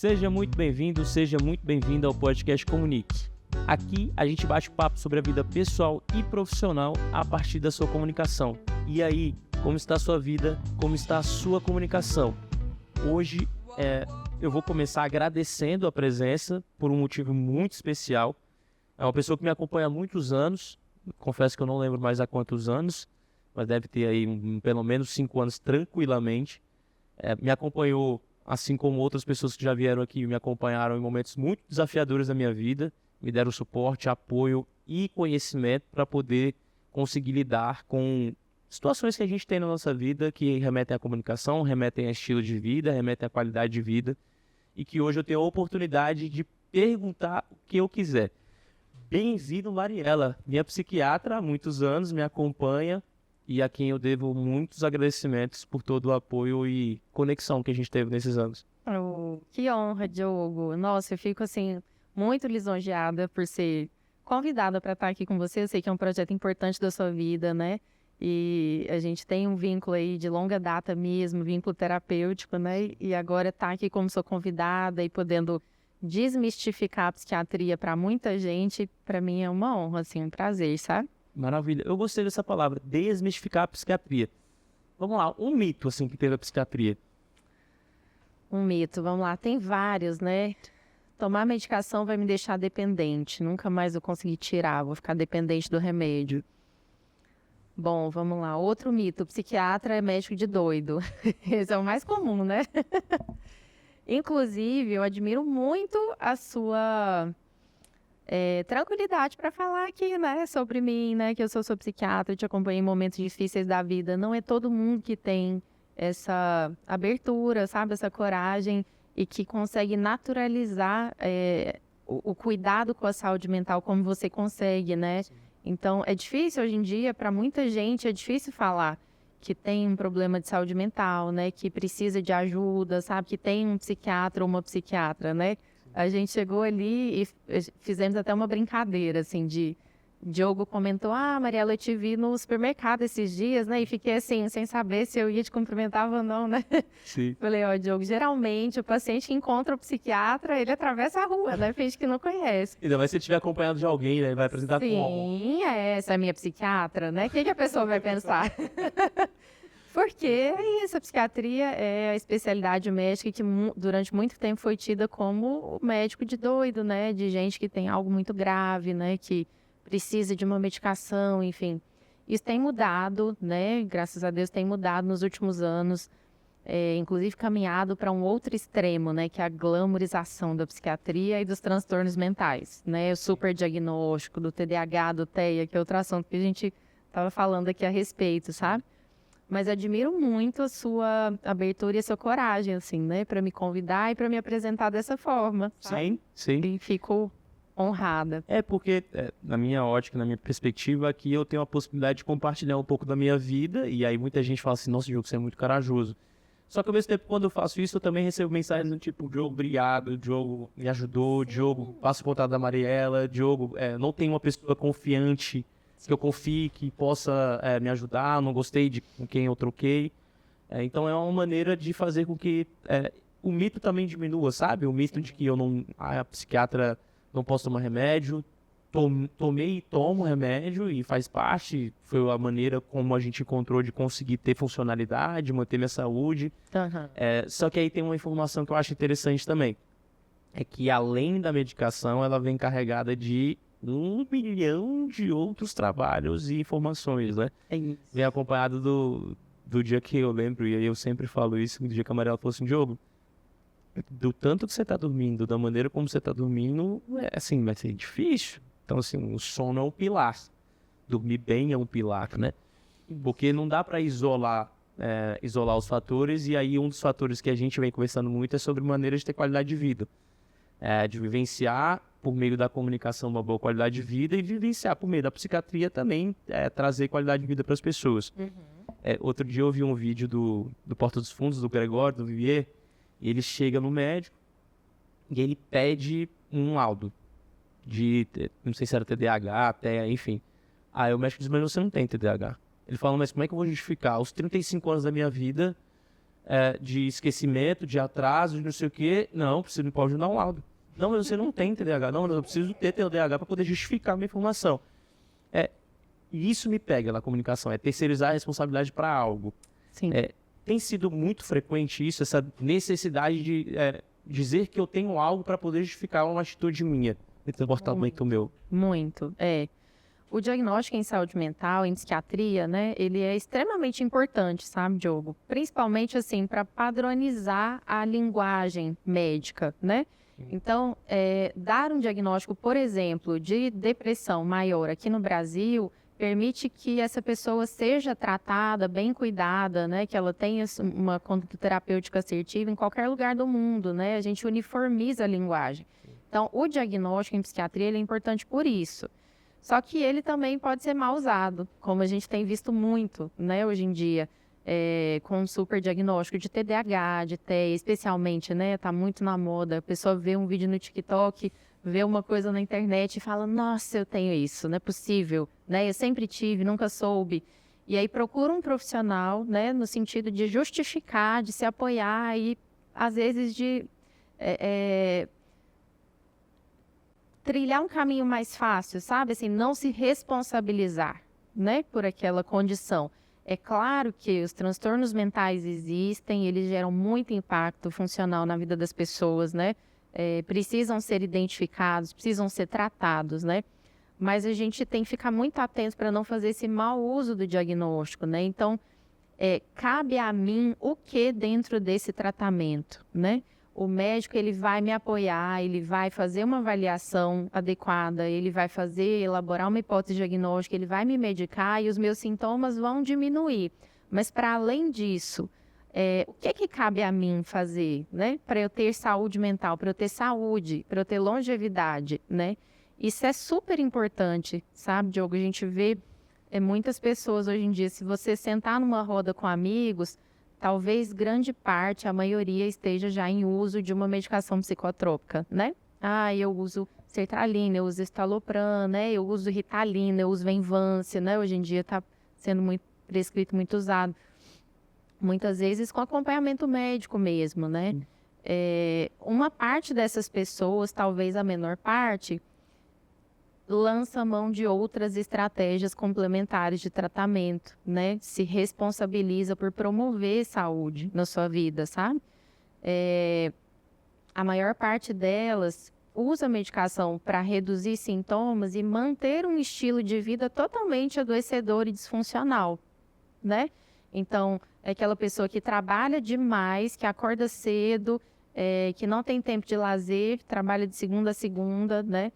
Seja muito bem-vindo, seja muito bem-vinda ao podcast Comunique. Aqui a gente bate papo sobre a vida pessoal e profissional a partir da sua comunicação. E aí, como está a sua vida? Como está a sua comunicação? Hoje eu vou começar agradecendo a presença por um motivo muito especial. É uma pessoa que me acompanha há muitos anos, confesso que eu não lembro mais há quantos anos, mas deve ter aí pelo menos 5 anos tranquilamente. Me acompanhou, assim como outras pessoas que já vieram aqui, me acompanharam em momentos muito desafiadores da minha vida, me deram suporte, apoio e conhecimento para poder conseguir lidar com situações que a gente tem na nossa vida que remetem à comunicação, remetem a estilo de vida, remetem à qualidade de vida e que hoje eu tenho a oportunidade de perguntar o que eu quiser. Bem-vindo, Mariela, minha psiquiatra há muitos anos, me acompanha e a quem eu devo muitos agradecimentos por todo o apoio e conexão que a gente teve nesses anos. Oh, que honra, Diogo. Nossa, eu fico assim muito lisonjeada por ser convidada para estar aqui com você. Eu sei que é um projeto importante da sua vida, né? E a gente tem um vínculo aí de longa data mesmo, vínculo terapêutico, né? E agora estar aqui como sua convidada e podendo desmistificar a psiquiatria para muita gente, para mim é uma honra, assim, um prazer, sabe? Maravilha. Eu gostei dessa palavra, desmistificar a psiquiatria. Vamos lá, um mito assim que teve a psiquiatria. Um mito, vamos lá, tem vários, né? Tomar medicação vai me deixar dependente, nunca mais eu conseguir tirar, vou ficar dependente do remédio. Bom, vamos lá, outro mito, psiquiatra é médico de doido. Esse é o mais comum, né? Inclusive, eu admiro muito a sua tranquilidade para falar aqui, né, sobre mim, né, que eu sou sua psiquiatra, eu te acompanhei em momentos difíceis da vida. Não é todo mundo que tem essa abertura, sabe, essa coragem e que consegue naturalizar o cuidado com a saúde mental como você consegue, né? Sim. Então, é difícil hoje em dia, para muita gente, é difícil falar que tem um problema de saúde mental, né, que precisa de ajuda, sabe, que tem um psiquiatra ou uma psiquiatra, né? A gente chegou ali e fizemos até uma brincadeira, assim, Diogo comentou, Mariela, eu te vi no supermercado esses dias, né? E fiquei assim, sem saber se eu ia te cumprimentar ou não, né? Sim. Falei, Diogo, geralmente o paciente que encontra o psiquiatra, ele atravessa a rua, né? Finge que não conhece. Ainda mais se estiver acompanhado de alguém, né? Vai apresentar como? Sim, essa é a minha psiquiatra, né? O que a pessoa vai pensar? Porque é isso, a psiquiatria é a especialidade médica que durante muito tempo foi tida como o médico de doido, né? De gente que tem algo muito grave, né? Que precisa de uma medicação, enfim. Isso tem mudado, né? Graças a Deus tem mudado nos últimos anos, inclusive caminhado para um outro extremo, né? Que é a glamorização da psiquiatria e dos transtornos mentais, né? O superdiagnóstico do TDAH, do TEA, que é outro assunto que a gente estava falando aqui a respeito, sabe? Mas admiro muito a sua abertura e a sua coragem, assim, né? Para me convidar e para me apresentar dessa forma. Sim, sim. E fico honrada. Porque, na minha ótica, na minha perspectiva, aqui eu tenho a possibilidade de compartilhar um pouco da minha vida. E aí muita gente fala assim, nossa, Diogo, você é muito corajoso. Só que ao mesmo tempo, quando eu faço isso, eu também recebo mensagens do tipo, Diogo, obrigado, Diogo me ajudou, Diogo, passa o contato da Mariela, Diogo, não tem uma pessoa confiante que eu confie, que possa me ajudar, não gostei de com quem eu troquei. Então é uma maneira de fazer com que o mito também diminua, sabe? O mito de que eu não, a psiquiatra não posso tomar remédio, tomei e tomo remédio e faz parte, foi a maneira como a gente encontrou de conseguir ter funcionalidade, manter minha saúde. Uhum. Só que aí tem uma informação que eu acho interessante também, é que além da medicação, ela vem carregada de 1 milhão de outros trabalhos e informações, né? É isso. Vem acompanhado do dia que eu lembro, e aí eu sempre falo isso, do dia que a Mariela falou assim, Diogo, do tanto que você tá dormindo, da maneira como você tá dormindo, assim, vai ser difícil. Então, assim, o sono é um pilar. Dormir bem é um pilar, né? Porque não dá para isolar os fatores, e aí um dos fatores que a gente vem conversando muito é sobre maneiras de ter qualidade de vida. De vivenciar por meio da comunicação uma boa qualidade de vida e vivenciar por meio da psiquiatria também trazer qualidade de vida para as pessoas. Uhum. Outro dia eu vi um vídeo do Porta dos Fundos, do Gregório, do Vivier, e ele chega no médico e ele pede um laudo de, não sei se era TDAH, até, enfim. Aí o médico diz, mas você não tem TDAH. Ele fala, mas como é que eu vou justificar? Aos 35 anos da minha vida, de esquecimento, de atraso, de não sei o quê. Não, você não pode dar um laudo. Não, mas você não tem TDAH. Não, mas eu preciso ter TDAH para poder justificar a minha informação. E isso me pega na comunicação, é terceirizar a responsabilidade para algo. Sim. Tem sido muito frequente isso, essa necessidade de dizer que eu tenho algo para poder justificar uma atitude minha, esse comportamento meu. Muito, O diagnóstico em saúde mental, em psiquiatria, né, ele é extremamente importante, sabe, Diogo? Principalmente, assim, para padronizar a linguagem médica, né? Então, dar um diagnóstico, por exemplo, de depressão maior aqui no Brasil, permite que essa pessoa seja tratada, bem cuidada, né? Que ela tenha uma conduta terapêutica assertiva em qualquer lugar do mundo, né? A gente uniformiza a linguagem. Então, o diagnóstico em psiquiatria ele é importante por isso. Só que ele também pode ser mal usado, como a gente tem visto muito, né? Hoje em dia, com um super diagnóstico de TDAH, de TEA, especialmente, né? Tá muito na moda. A pessoa vê um vídeo no TikTok, vê uma coisa na internet e fala, nossa, eu tenho isso, não é possível, né? Eu sempre tive, nunca soube. E aí procura um profissional, né? No sentido de justificar, de se apoiar e, às vezes, de trilhar um caminho mais fácil, sabe? Assim, não se responsabilizar, né? Por aquela condição. É claro que os transtornos mentais existem, eles geram muito impacto funcional na vida das pessoas, né? Precisam ser identificados, precisam ser tratados, né? Mas a gente tem que ficar muito atento para não fazer esse mau uso do diagnóstico, né? Então, cabe a mim o que dentro desse tratamento, né? O médico, ele vai me apoiar, ele vai fazer uma avaliação adequada, ele vai elaborar uma hipótese diagnóstica, ele vai me medicar e os meus sintomas vão diminuir. Mas, para além disso, o que cabe a mim fazer, né? Para eu ter saúde mental, para eu ter saúde, para eu ter longevidade, né? Isso é super importante, sabe, Diogo? A gente vê muitas pessoas hoje em dia, se você sentar numa roda com amigos, talvez grande parte, a maioria, esteja já em uso de uma medicação psicotrópica, né? Eu uso sertralina, eu uso estalopram, né? Eu uso ritalina, eu uso Venvance, né? Hoje em dia está sendo muito prescrito, muito usado. Muitas vezes com acompanhamento médico mesmo, né? Uma parte dessas pessoas, talvez a menor parte, lança mão de outras estratégias complementares de tratamento, né? Se responsabiliza por promover saúde na sua vida, sabe? A maior parte delas usa a medicação para reduzir sintomas e manter um estilo de vida totalmente adoecedor e disfuncional, né? Então, é aquela pessoa que trabalha demais, que acorda cedo, que não tem tempo de lazer, que trabalha de segunda a segunda, né?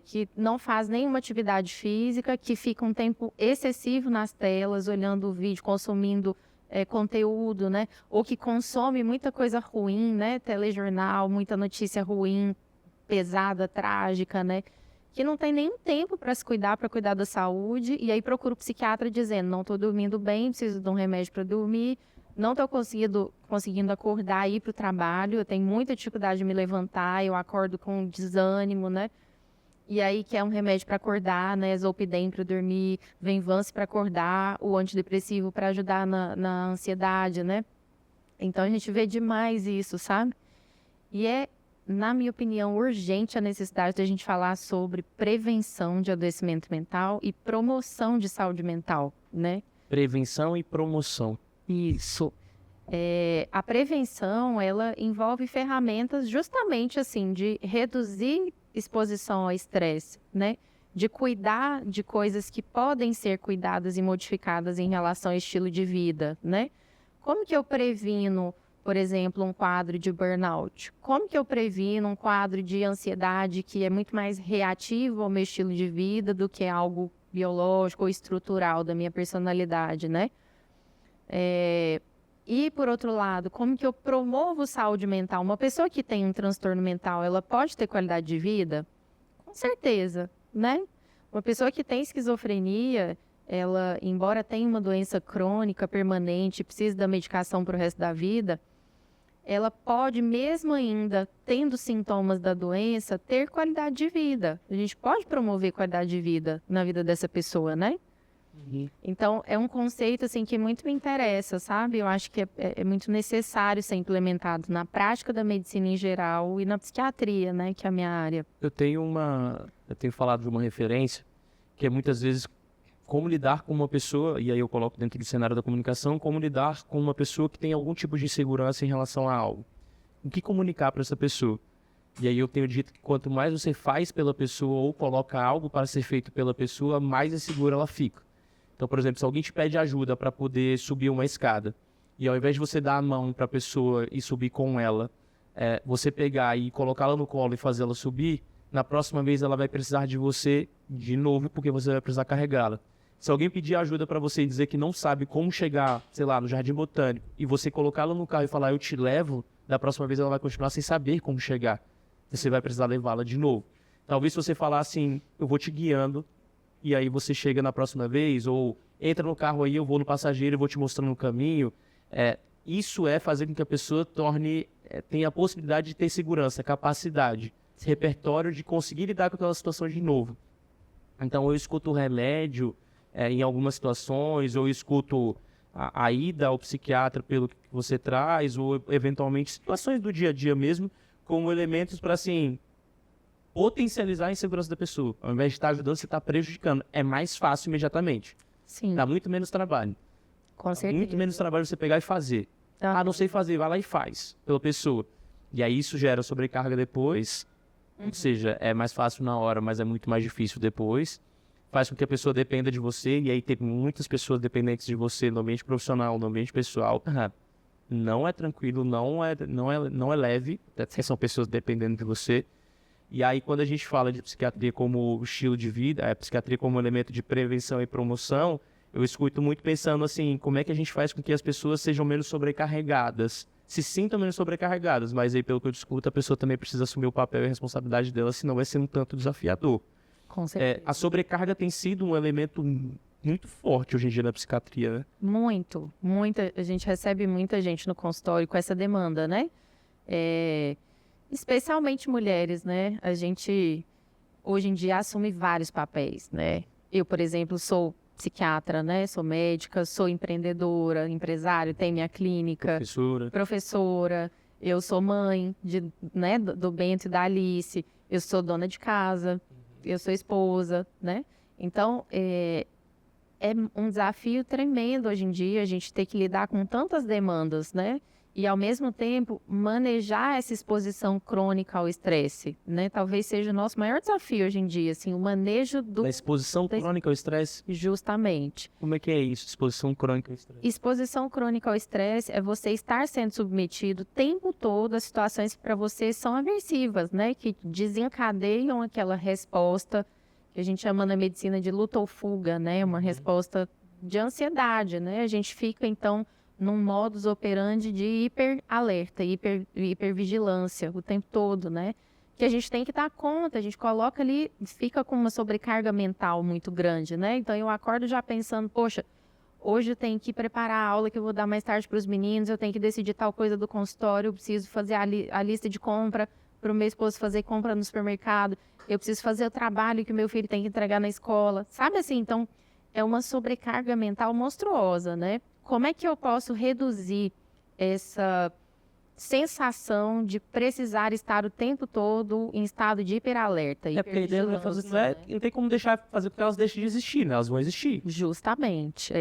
Que não faz nenhuma atividade física, que fica um tempo excessivo nas telas, olhando o vídeo, consumindo conteúdo, né? Ou que consome muita coisa ruim, né? Telejornal, muita notícia ruim, pesada, trágica, né? Que não tem nenhum tempo para se cuidar, para cuidar da saúde, e aí procura o psiquiatra dizendo, não estou dormindo bem, preciso de um remédio para dormir, não estou conseguindo acordar e ir para o trabalho, eu tenho muita dificuldade de me levantar, eu acordo com desânimo, né? E aí quer um remédio para acordar, né? Zolpidem para dormir, Venvance para acordar, o antidepressivo para ajudar na ansiedade, né? Então a gente vê demais isso, sabe? E na minha opinião, urgente a necessidade de a gente falar sobre prevenção de adoecimento mental e promoção de saúde mental, né? Prevenção e promoção. Isso. A prevenção, ela envolve ferramentas justamente assim, de reduzir exposição ao estresse, né? De cuidar de coisas que podem ser cuidadas e modificadas em relação ao estilo de vida, né? Como que eu previno, por exemplo, um quadro de burnout? Como que eu previno um quadro de ansiedade que é muito mais reativo ao meu estilo de vida do que algo biológico ou estrutural da minha personalidade, né? E, por outro lado, como que eu promovo saúde mental? Uma pessoa que tem um transtorno mental, ela pode ter qualidade de vida? Com certeza, né? Uma pessoa que tem esquizofrenia, ela, embora tenha uma doença crônica, permanente, precise da medicação para o resto da vida, ela pode, mesmo ainda tendo sintomas da doença, ter qualidade de vida. A gente pode promover qualidade de vida na vida dessa pessoa, né? Então, é um conceito, assim, que muito me interessa, sabe? Eu acho que é muito necessário ser implementado na prática da medicina em geral e na psiquiatria, né? Que é a minha área. Eu tenho falado de uma referência que é muitas vezes como lidar com uma pessoa, e aí eu coloco dentro do cenário da comunicação, como lidar com uma pessoa que tem algum tipo de insegurança em relação a algo. O que comunicar para essa pessoa? E aí eu tenho dito que quanto mais você faz pela pessoa ou coloca algo para ser feito pela pessoa, mais insegura ela fica. Então, por exemplo, se alguém te pede ajuda para poder subir uma escada, e ao invés de você dar a mão para a pessoa e subir com ela, você pegar e colocá-la no colo e fazê-la subir, na próxima vez ela vai precisar de você de novo, porque você vai precisar carregá-la. Se alguém pedir ajuda para você e dizer que não sabe como chegar, sei lá, no Jardim Botânico, e você colocá-la no carro e falar, eu te levo, da próxima vez ela vai continuar sem saber como chegar. Você vai precisar levá-la de novo. Talvez se você falar assim, eu vou te guiando, e aí você chega na próxima vez, ou entra no carro aí, eu vou no passageiro e vou te mostrando o caminho. Isso é fazer com que a pessoa tenha a possibilidade de ter segurança, capacidade, esse repertório de conseguir lidar com aquela situação de novo. Então eu escuto o remédio em algumas situações, ou eu escuto a ida ao psiquiatra pelo que você traz, ou eventualmente situações do dia a dia mesmo, como elementos para, assim, potencializar a insegurança da pessoa. Ao invés de estar ajudando, você está prejudicando. É mais fácil imediatamente. Sim, Dá muito menos trabalho. com certeza. Muito menos trabalho você pegar e fazer. Não sei fazer, vai lá e faz pela pessoa. E aí isso gera sobrecarga depois. Ou seja, é mais fácil na hora, mas é muito mais difícil depois. Faz com que a pessoa dependa de você. E aí tem muitas pessoas dependentes de você no ambiente profissional, no ambiente pessoal. Não é tranquilo, não é leve. Até são pessoas dependendo de você. E aí quando a gente fala de psiquiatria como estilo de vida, psiquiatria como elemento de prevenção e promoção, eu escuto muito pensando assim, como é que a gente faz com que as pessoas sejam menos sobrecarregadas, se sintam menos sobrecarregadas, mas aí pelo que eu discuto, a pessoa também precisa assumir o papel e a responsabilidade dela, senão vai ser um tanto desafiador. Com certeza. A sobrecarga tem sido um elemento muito forte hoje em dia na psiquiatria, né? Muito. A gente recebe muita gente no consultório com essa demanda, né? Especialmente mulheres, né? A gente, hoje em dia, assume vários papéis, né? Eu, por exemplo, sou psiquiatra, né? Sou médica, sou empreendedora, empresário, tenho minha clínica. Professora. Eu sou mãe do Bento e da Alice. Eu sou dona de casa. Eu sou esposa, né? Então, é um desafio tremendo hoje em dia a gente ter que lidar com tantas demandas, né? E, ao mesmo tempo, manejar essa exposição crônica ao estresse, né? Talvez seja o nosso maior desafio hoje em dia, assim, o manejo Da exposição crônica ao estresse? Justamente. Como é que é isso, exposição crônica ao estresse? Exposição crônica ao estresse é você estar sendo submetido o tempo todo a situações que para você são aversivas, né? Que desencadeiam aquela resposta que a gente chama na medicina de luta ou fuga, né? Uma resposta de ansiedade, né? A gente fica, então, num modus operandi de hiperalerta, hipervigilância o tempo todo, né? Que a gente tem que dar conta, a gente coloca ali, fica com uma sobrecarga mental muito grande, né? Então eu acordo já pensando, poxa, hoje eu tenho que preparar a aula que eu vou dar mais tarde para os meninos, eu tenho que decidir tal coisa do consultório, eu preciso fazer a lista de compra para o meu esposo fazer compra no supermercado, eu preciso fazer o trabalho que o meu filho tem que entregar na escola, sabe assim? Então é uma sobrecarga mental monstruosa, né? Como é que eu posso reduzir essa sensação de precisar estar o tempo todo em estado de hiperalerta? Porque a ideia não tem como deixar fazer com que elas deixem de existir, né? Elas vão existir. Justamente,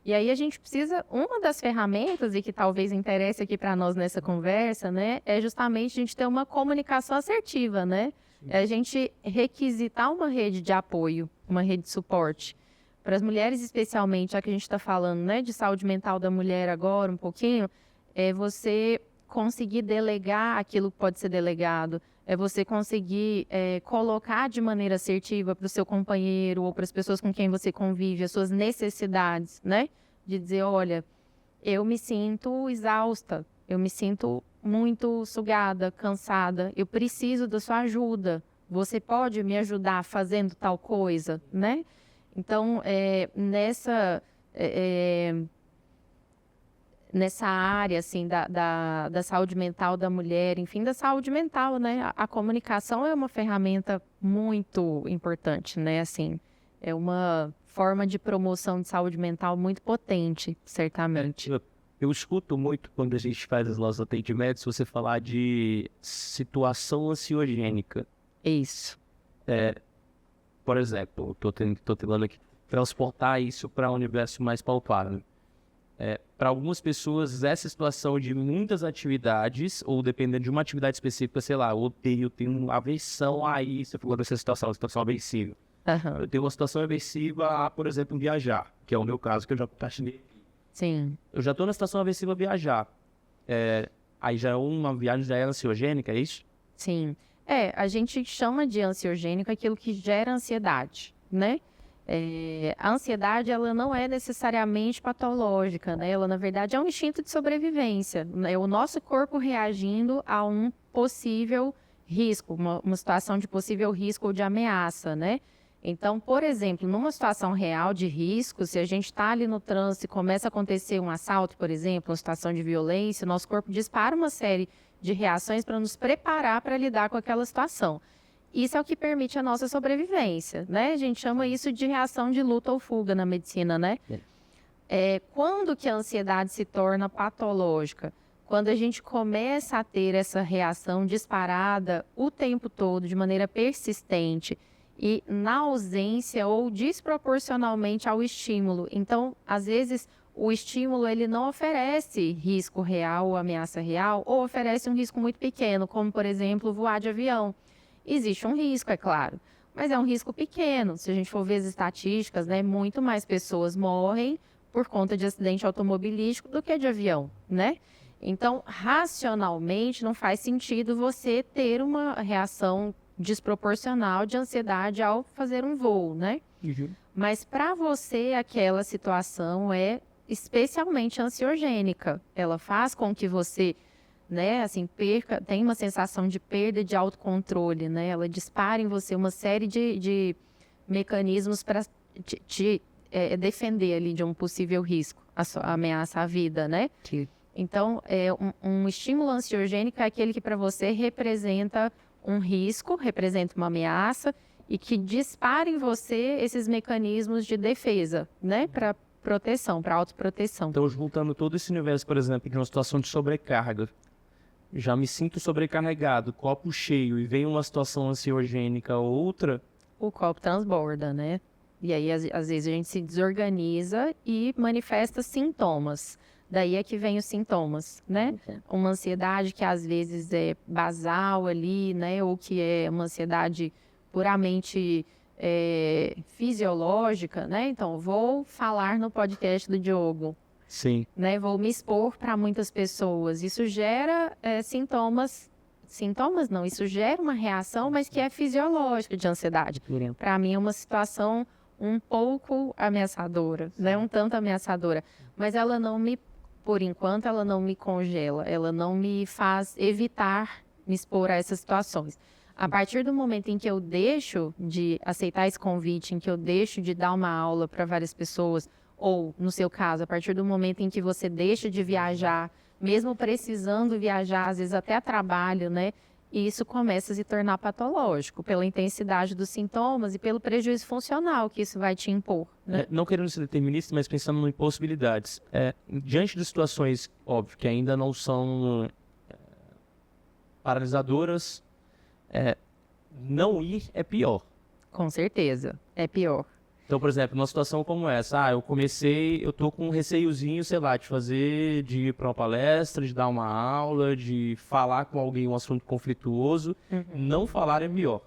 E aí a gente precisa, uma das ferramentas, e que talvez interesse aqui para nós nessa conversa, né? É justamente a gente ter uma comunicação assertiva, né? É a gente requisitar uma rede de apoio, uma rede de suporte. Para as mulheres especialmente, já que a gente está falando, né, de saúde mental da mulher agora um pouquinho, é você conseguir delegar aquilo que pode ser delegado, é você conseguir colocar de maneira assertiva para o seu companheiro ou para as pessoas com quem você convive as suas necessidades, né? De dizer, olha, eu me sinto exausta, eu me sinto muito sugada, cansada, eu preciso da sua ajuda, você pode me ajudar fazendo tal coisa, né? Então, nessa área, assim, da saúde mental da mulher, enfim, da saúde mental, né? A comunicação é uma ferramenta muito importante, né? Assim, é uma forma de promoção de saúde mental muito potente, certamente. Eu escuto muito quando a gente faz os nossos atendimentos, você falar de situação ansiogênica. Isso. Por exemplo, estou tentando aqui transportar isso para um universo mais palpável. Para algumas pessoas, essa situação de muitas atividades, ou dependendo de uma atividade específica, sei lá, eu tenho uma aversão a isso, você falou dessa situação aversiva. Aham. Eu tenho uma situação aversiva a, por exemplo, viajar, que é o meu caso, que eu já compartilhei. Sim. Eu já estou na situação aversiva a viajar. Aí já é uma viagem, já é ansiogênica, é isso? Sim. A gente chama de ansiogênico aquilo que gera ansiedade, né? A ansiedade, ela não é necessariamente patológica, né? Ela, na verdade, é um instinto de sobrevivência. É o nosso corpo reagindo a um possível risco, uma situação de possível risco ou de ameaça, né? Então, por exemplo, numa situação real de risco, se a gente está ali no trânsito e começa a acontecer um assalto, por exemplo, uma situação de violência, nosso corpo dispara uma série de reações para nos preparar para lidar com aquela situação. Isso é o que permite a nossa sobrevivência, né? A gente chama isso de reação de luta ou fuga na medicina, né? Quando que a ansiedade se torna patológica? Quando a gente começa a ter essa reação disparada o tempo todo, de maneira persistente, e na ausência ou desproporcionalmente ao estímulo. Então, às vezes, o estímulo ele não oferece risco real ou ameaça real, ou oferece um risco muito pequeno, como, por exemplo, voar de avião. Existe um risco, é claro, mas é um risco pequeno. Se a gente for ver as estatísticas, né, muito mais pessoas morrem por conta de acidente automobilístico do que de avião, né? Então, racionalmente, não faz sentido você ter uma reação desproporcional de ansiedade ao fazer um voo, né? Uhum. Mas para você, aquela situação é especialmente ansiogênica. Ela faz com que você, né, assim, tem uma sensação de perda de autocontrole, né? Ela dispara em você uma série de mecanismos para te defender ali de um possível risco, a ameaça à vida, né? Sim. Então, um estímulo ansiogênico é aquele que para você representa um risco, representa uma ameaça e que dispara em você esses mecanismos de defesa, né? Para proteção, para autoproteção. Então, juntando todo esse universo, por exemplo, de uma situação de sobrecarga, já me sinto sobrecarregado, copo cheio, e vem uma situação ansiogênica ou outra... O copo transborda, né? E aí, às vezes, a gente se desorganiza e manifesta sintomas. Daí é que vem os sintomas, né? Uma ansiedade que às vezes é basal ali, né? Ou que é uma ansiedade puramente fisiológica, né? Então, vou falar no podcast do Diogo. Sim. Né? Vou me expor para muitas pessoas. Isso gera sintomas. Sintomas não, isso gera uma reação, mas que é fisiológica de ansiedade. Para mim é uma situação um pouco ameaçadora, né? Um tanto ameaçadora. Mas ela não me, por enquanto, ela não me congela, ela não me faz evitar me expor a essas situações. A partir do momento em que eu deixo de aceitar esse convite, em que eu deixo de dar uma aula para várias pessoas, ou, no seu caso, a partir do momento em que você deixa de viajar, mesmo precisando viajar, às vezes até a trabalho, né? E isso começa a se tornar patológico pela intensidade dos sintomas e pelo prejuízo funcional que isso vai te impor, né? Não querendo ser determinista, mas pensando em possibilidades. Diante de situações, óbvio, que ainda não são paralisadoras, não ir é pior. Com certeza, é pior. Então, por exemplo, numa situação como essa, eu tô com um receiozinho, sei lá, de ir para uma palestra, de dar uma aula, de falar com alguém um assunto conflituoso. Não falar é pior.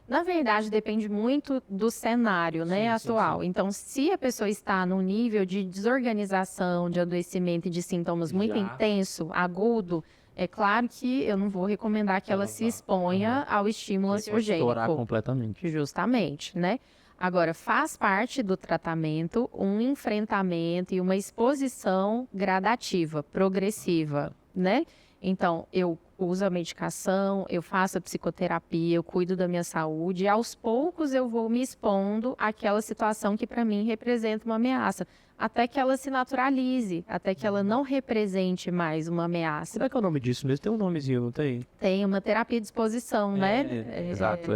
Na verdade, depende muito do cenário, né, atual. Sim. Então, se a pessoa está num nível de desorganização, de adoecimento e de sintomas muito intenso, agudo, é claro que eu não vou recomendar que ela se exponha ao estímulo ansiogênico. Estourar completamente. Justamente, né? Agora, faz parte do tratamento um enfrentamento e uma exposição gradativa, progressiva, né? Então, eu uso a medicação, eu faço a psicoterapia, eu cuido da minha saúde e aos poucos eu vou me expondo àquela situação que para mim representa uma ameaça, até que ela se naturalize, até que ela não represente mais uma ameaça. Como é que é o nome disso mesmo? Tem um nomezinho, não tem? Tem uma terapia de exposição, né? Exato,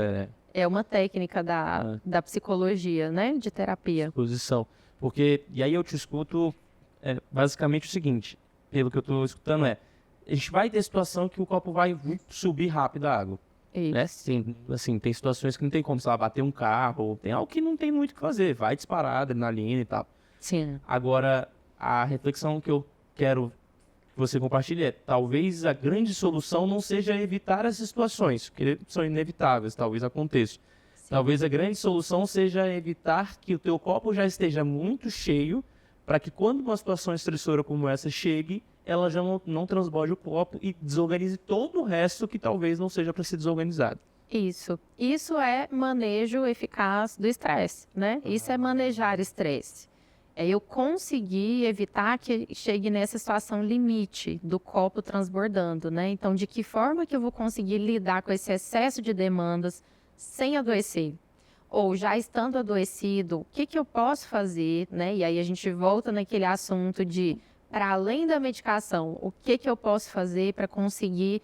É uma técnica da psicologia, né? De terapia. Posição. Porque, e aí eu te escuto, basicamente o seguinte, pelo que eu estou escutando a gente vai ter situação que o copo vai subir rápido a água. Né? Sim, assim, tem situações que não tem como, sei lá, bater um carro, tem algo que não tem muito o que fazer, vai disparar adrenalina e tal. Sim. Agora, a reflexão que eu quero que você compartilhe talvez a grande solução não seja evitar essas situações, que são inevitáveis, talvez aconteçam. Sim. Talvez a grande solução seja evitar que o teu copo já esteja muito cheio, para que quando uma situação estressora como essa chegue, ela já não transborde o copo e desorganize todo o resto que talvez não seja para ser desorganizado. Isso é manejo eficaz do estresse, né? Isso é manejar estresse. É eu conseguir evitar que chegue nessa situação limite do copo transbordando, né? Então, de que forma que eu vou conseguir lidar com esse excesso de demandas sem adoecer? Ou já estando adoecido, o que eu posso fazer, né? E aí a gente volta naquele assunto de, para além da medicação, o que eu posso fazer para conseguir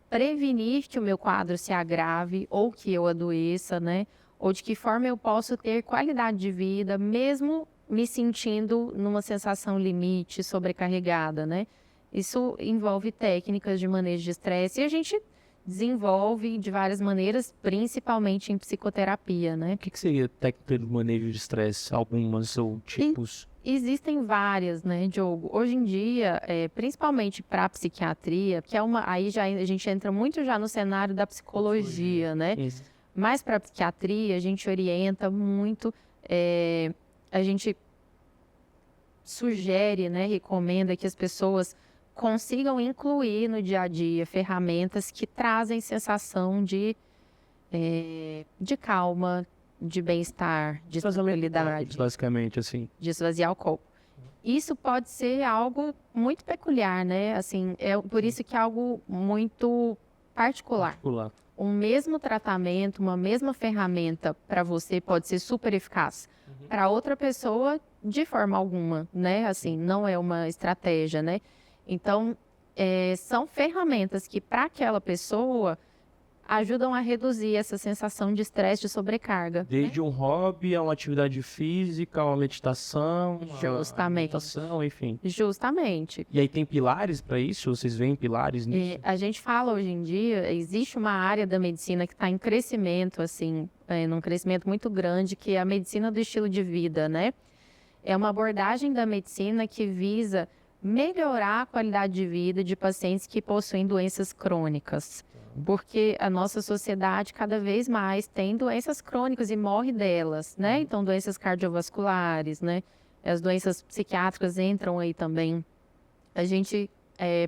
prevenir que o meu quadro se agrave ou que eu adoeça, né? Ou de que forma eu posso ter qualidade de vida, mesmo me sentindo numa sensação limite, sobrecarregada, né? Isso envolve técnicas de manejo de estresse e a gente desenvolve de várias maneiras, principalmente em psicoterapia, né? O que seria técnica de manejo de estresse? Algumas ou tipos? Existem várias, né, Diogo? Hoje em dia, principalmente para a psiquiatria, que é aí já a gente entra muito já no cenário da psicologia, né? Isso. Mas para a psiquiatria, a gente orienta muito, a gente sugere, né, recomenda que as pessoas consigam incluir no dia a dia ferramentas que trazem sensação de calma, de bem-estar, de tranquilidade. Basicamente, assim. De esvaziar o copo. Isso pode ser algo muito peculiar, né? Assim, por isso que é algo muito particular. Um mesmo tratamento, uma mesma ferramenta para você pode ser super eficaz. Para outra pessoa, de forma alguma, né? Assim, não é uma estratégia, né? Então, são ferramentas que para aquela pessoa ajudam a reduzir essa sensação de estresse, de sobrecarga. Desde um hobby a uma atividade física, uma meditação, justamente, enfim. Justamente. E aí tem pilares para isso? Vocês veem pilares nisso? A gente fala hoje em dia, existe uma área da medicina que está em crescimento, assim, num crescimento muito grande, que é a medicina do estilo de vida, né? É uma abordagem da medicina que visa melhorar a qualidade de vida de pacientes que possuem doenças crônicas. Porque a nossa sociedade cada vez mais tem doenças crônicas e morre delas, né? Então, doenças cardiovasculares, né? As doenças psiquiátricas entram aí também. A gente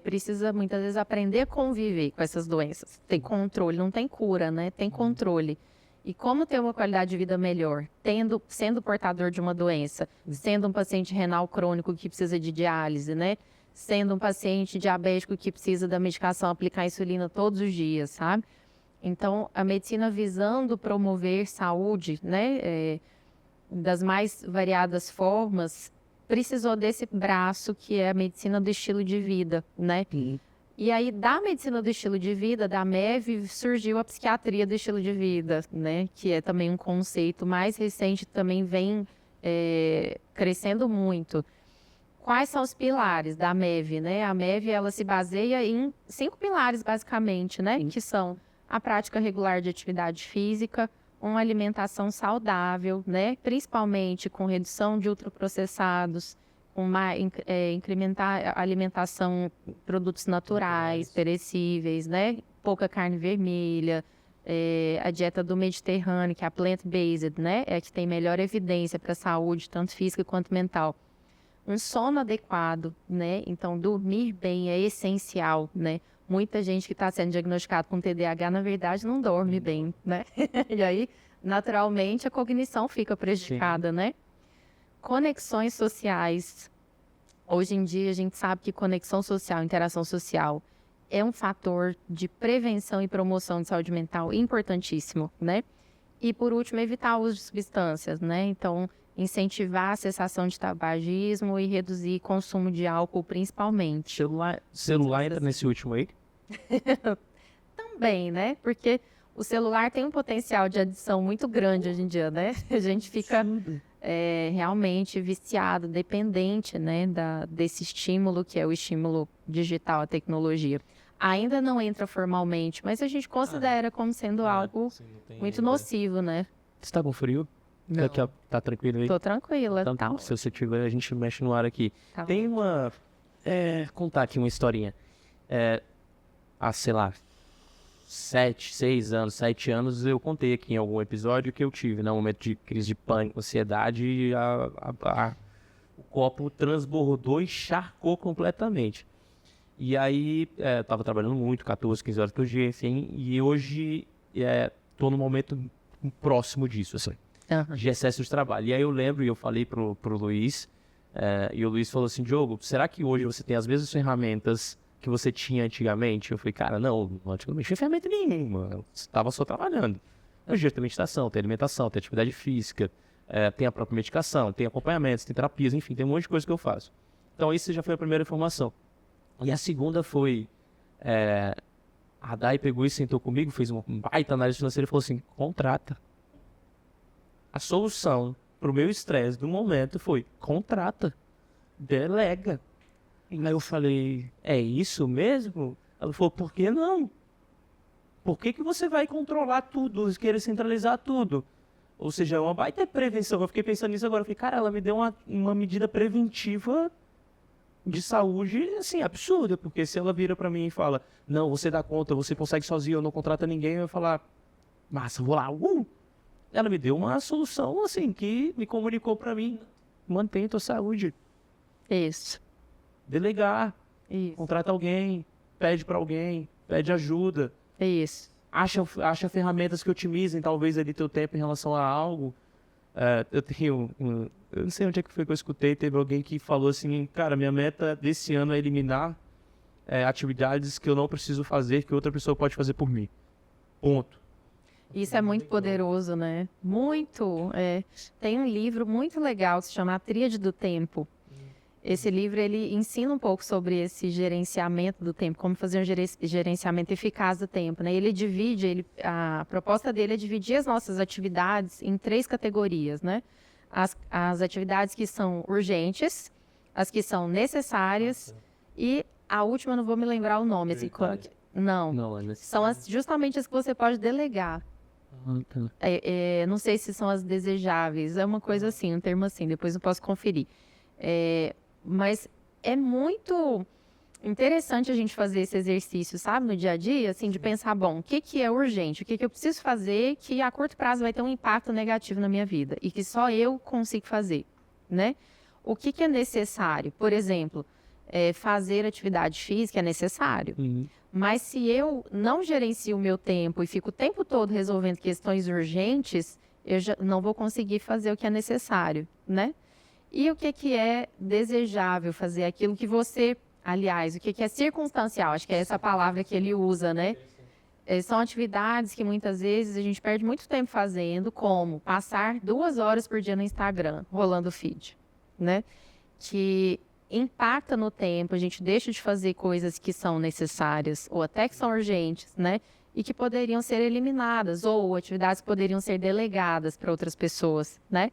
precisa, muitas vezes, aprender a conviver com essas doenças. Tem controle, não tem cura, né? Tem controle. E como ter uma qualidade de vida melhor, sendo portador de uma doença, sendo um paciente renal crônico que precisa de diálise, né? Sendo um paciente diabético que precisa da medicação, aplicar insulina todos os dias, sabe? Então, a medicina visando promover saúde, né, das mais variadas formas, precisou desse braço que é a medicina do estilo de vida, né? E aí, da medicina do estilo de vida, da MEV, surgiu a psiquiatria do estilo de vida, né? Que é também um conceito mais recente, também vem crescendo muito. Quais são os pilares da MEV, né? A MEV, ela se baseia em 5 pilares, basicamente, né? Que são a prática regular de atividade física, uma alimentação saudável, né? Principalmente com redução de ultraprocessados, incrementar a alimentação produtos naturais, perecíveis, né? Pouca carne vermelha, a dieta do Mediterrâneo, que é a plant-based, né? É a que tem melhor evidência para a saúde, tanto física quanto mental. Um sono adequado, né? Então, dormir bem é essencial, né? Muita gente que está sendo diagnosticada com TDAH, na verdade, não dorme bem, né? E aí, naturalmente, a cognição fica prejudicada, né? Conexões sociais. Hoje em dia, a gente sabe que conexão social, interação social, é um fator de prevenção e promoção de saúde mental importantíssimo, né? E, por último, evitar o uso de substâncias, né? Então, incentivar a cessação de tabagismo e reduzir consumo de álcool, principalmente. Celular entra nesse último aí? Também, né? Porque o celular tem um potencial de adição muito grande hoje em dia, né? A gente fica realmente viciado, dependente, né, desse estímulo que é o estímulo digital, a tecnologia. Ainda não entra formalmente, mas a gente considera como sendo algo muito nocivo, né? Você tá com frio? Não. Aqui, ó, tá tranquilo aí? Tô tranquila, Então, tá? se você tiver, a gente mexe no ar aqui. Tá. Tem uma... contar aqui uma historinha. Há, sei lá, 7 anos, eu contei aqui em algum episódio que eu tive, né? Um momento de crise de pânico, ansiedade, e o copo transbordou e encharcou completamente. E aí, eu tava trabalhando muito, 14, 15 horas por dia, enfim, e hoje tô num momento próximo disso, assim, de excesso de trabalho. E aí eu lembro, e eu falei pro Luiz, e o Luiz falou assim, Diogo, será que hoje você tem as mesmas ferramentas que você tinha antigamente? Eu falei, cara, não antigamente não tinha ferramenta nenhuma, eu estava só trabalhando. Hoje eu tenho meditação, tem alimentação, tem atividade física, tem a própria medicação, tem acompanhamentos, tem terapias, enfim, tem um monte de coisa que eu faço. Então isso já foi a primeira informação. E a segunda foi, a Dai pegou e sentou comigo, fez uma baita análise financeira e falou assim, contrata. A solução pro meu estresse do momento foi, contrata, delega. E aí eu falei, é isso mesmo? Ela falou, por que não? Por que você vai controlar tudo, querer centralizar tudo? Ou seja, é uma baita prevenção. Eu fiquei pensando nisso agora, eu falei, cara, ela me deu uma medida preventiva de saúde, assim, absurda, porque se ela vira pra mim e fala, não, você dá conta, você consegue sozinho, eu não contrata ninguém, eu vou falar, massa, vou lá, Ela me deu uma solução, assim, que me comunicou pra mim, mantém tua saúde. Isso. Delegar, Isso. contrata alguém, pede pra alguém, pede ajuda. Isso. Acha ferramentas que otimizem, talvez, ali teu tempo em relação a algo. Eu tenho eu não sei onde é que foi que eu escutei, teve alguém que falou assim, cara, minha meta desse ano é eliminar atividades que eu não preciso fazer, que outra pessoa pode fazer por mim. Ponto. Isso é muito poderoso, né? Muito. Tem um livro muito legal que se chama A Tríade do Tempo. Esse livro, ele ensina um pouco sobre esse gerenciamento do tempo, como fazer um gerenciamento eficaz do tempo, né? Ele divide, a proposta dele é dividir as nossas atividades em 3 categorias, né? As atividades que são urgentes, as que são necessárias e a última, não vou me lembrar o nome. Assim, não, são justamente as que você pode delegar. Não sei se são as desejáveis, é uma coisa assim, um termo assim, depois eu posso conferir. Mas é muito interessante a gente fazer esse exercício, sabe, no dia a dia, assim, de pensar, bom, o que é urgente, o que eu preciso fazer que a curto prazo vai ter um impacto negativo na minha vida e que só eu consigo fazer, né? O que é necessário? Por exemplo, fazer atividade física é necessário, mas se eu não gerencio o meu tempo e fico o tempo todo resolvendo questões urgentes, eu já não vou conseguir fazer o que é necessário, né? E o que é desejável fazer? Aquilo que você, aliás, o que é circunstancial? Acho que é essa palavra que ele usa, né? São atividades que muitas vezes a gente perde muito tempo fazendo, como passar 2 horas por dia no Instagram, rolando feed, né? Que impacta no tempo, a gente deixa de fazer coisas que são necessárias ou até que são urgentes, né? E que poderiam ser eliminadas, ou atividades que poderiam ser delegadas para outras pessoas, né?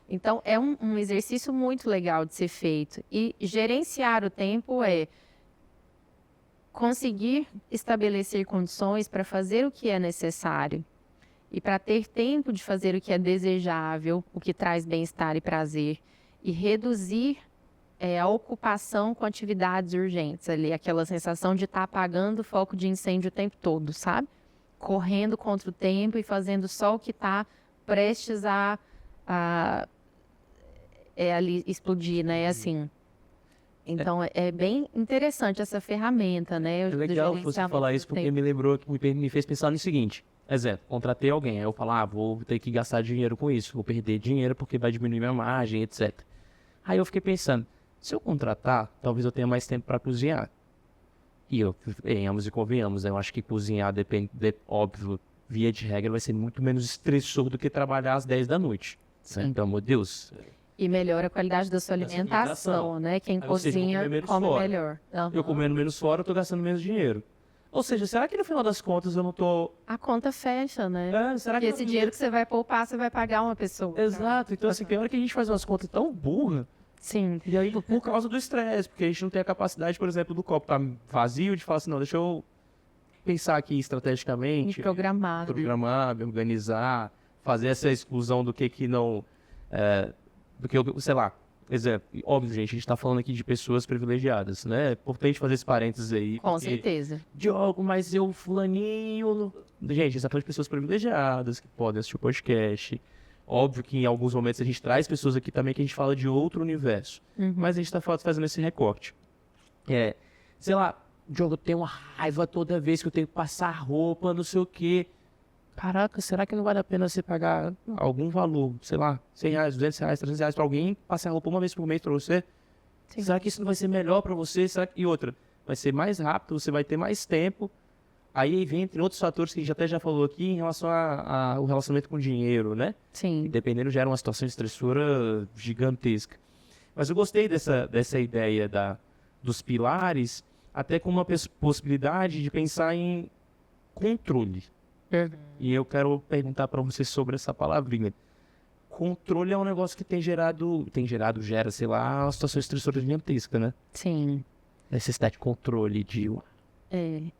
Então, é um exercício muito legal de ser feito. E gerenciar o tempo é conseguir estabelecer condições para fazer o que é necessário e para ter tempo de fazer o que é desejável, o que traz bem-estar e prazer, e reduzir a ocupação com atividades urgentes ali, aquela sensação de estar apagando o foco de incêndio o tempo todo, sabe? Correndo contra o tempo e fazendo só o que está prestes a ali explodir, né? Assim. Então, é bem interessante essa ferramenta, né? É legal você falar isso, porque me fez pensar no seguinte. Exemplo, contratei alguém, aí eu falo, vou ter que gastar dinheiro com isso, vou perder dinheiro porque vai diminuir minha margem, etc. Aí eu fiquei pensando, se eu contratar, talvez eu tenha mais tempo para cozinhar. E venhamos e convenhamos, né? Eu acho que cozinhar, óbvio, via de regra, vai ser muito menos estressor do que trabalhar às 10 da noite. Sim. Pelo amor de Deus. E melhora a qualidade da sua alimentação, né? Quem cozinha come melhor. Eu comendo menos fora, eu tô gastando menos dinheiro. Ou seja, será que no final das contas eu não tô... A conta fecha, né? será Porque que esse dinheiro que você vai poupar, você vai pagar uma pessoa. Exato. Então, assim, tem hora que a gente faz umas contas tão burras, Sim. e aí por causa do estresse, porque a gente não tem a capacidade, por exemplo, do copo tá vazio, de falar assim, não, deixa eu pensar aqui estrategicamente, Programado. programar, me organizar, fazer essa exclusão do que não... do que eu, sei lá, exemplo, óbvio, gente, a gente tá falando aqui de pessoas privilegiadas, né? É importante fazer esse parênteses aí. Com porque, certeza. Diogo, mas eu, fulaninho... Gente, a gente tá falando de pessoas privilegiadas que podem assistir o podcast. Óbvio que em alguns momentos a gente traz pessoas aqui também que a gente fala de outro universo. Mas a gente tá fazendo esse recorte. Sei lá, Diogo, eu tenho uma raiva toda vez que eu tenho que passar roupa, não sei o quê. Caraca, será que não vale a pena você pagar algum valor, sei lá, R$100, R$200, R$300 pra alguém passar roupa uma vez por mês pra você? Sim. Será que isso não vai ser melhor pra você? E outra, vai ser mais rápido, você vai ter mais tempo. Aí vem entre outros fatores que a gente até já falou aqui em relação ao relacionamento com o dinheiro, né? Sim. E dependendo, gera uma situação estressora gigantesca. Mas eu gostei dessa ideia dos pilares, até com uma possibilidade de pensar em controle. E eu quero perguntar para você sobre essa palavrinha. Controle é um negócio que gera, sei lá, uma situação estressora gigantesca, né? Sim. Necessidade de controle,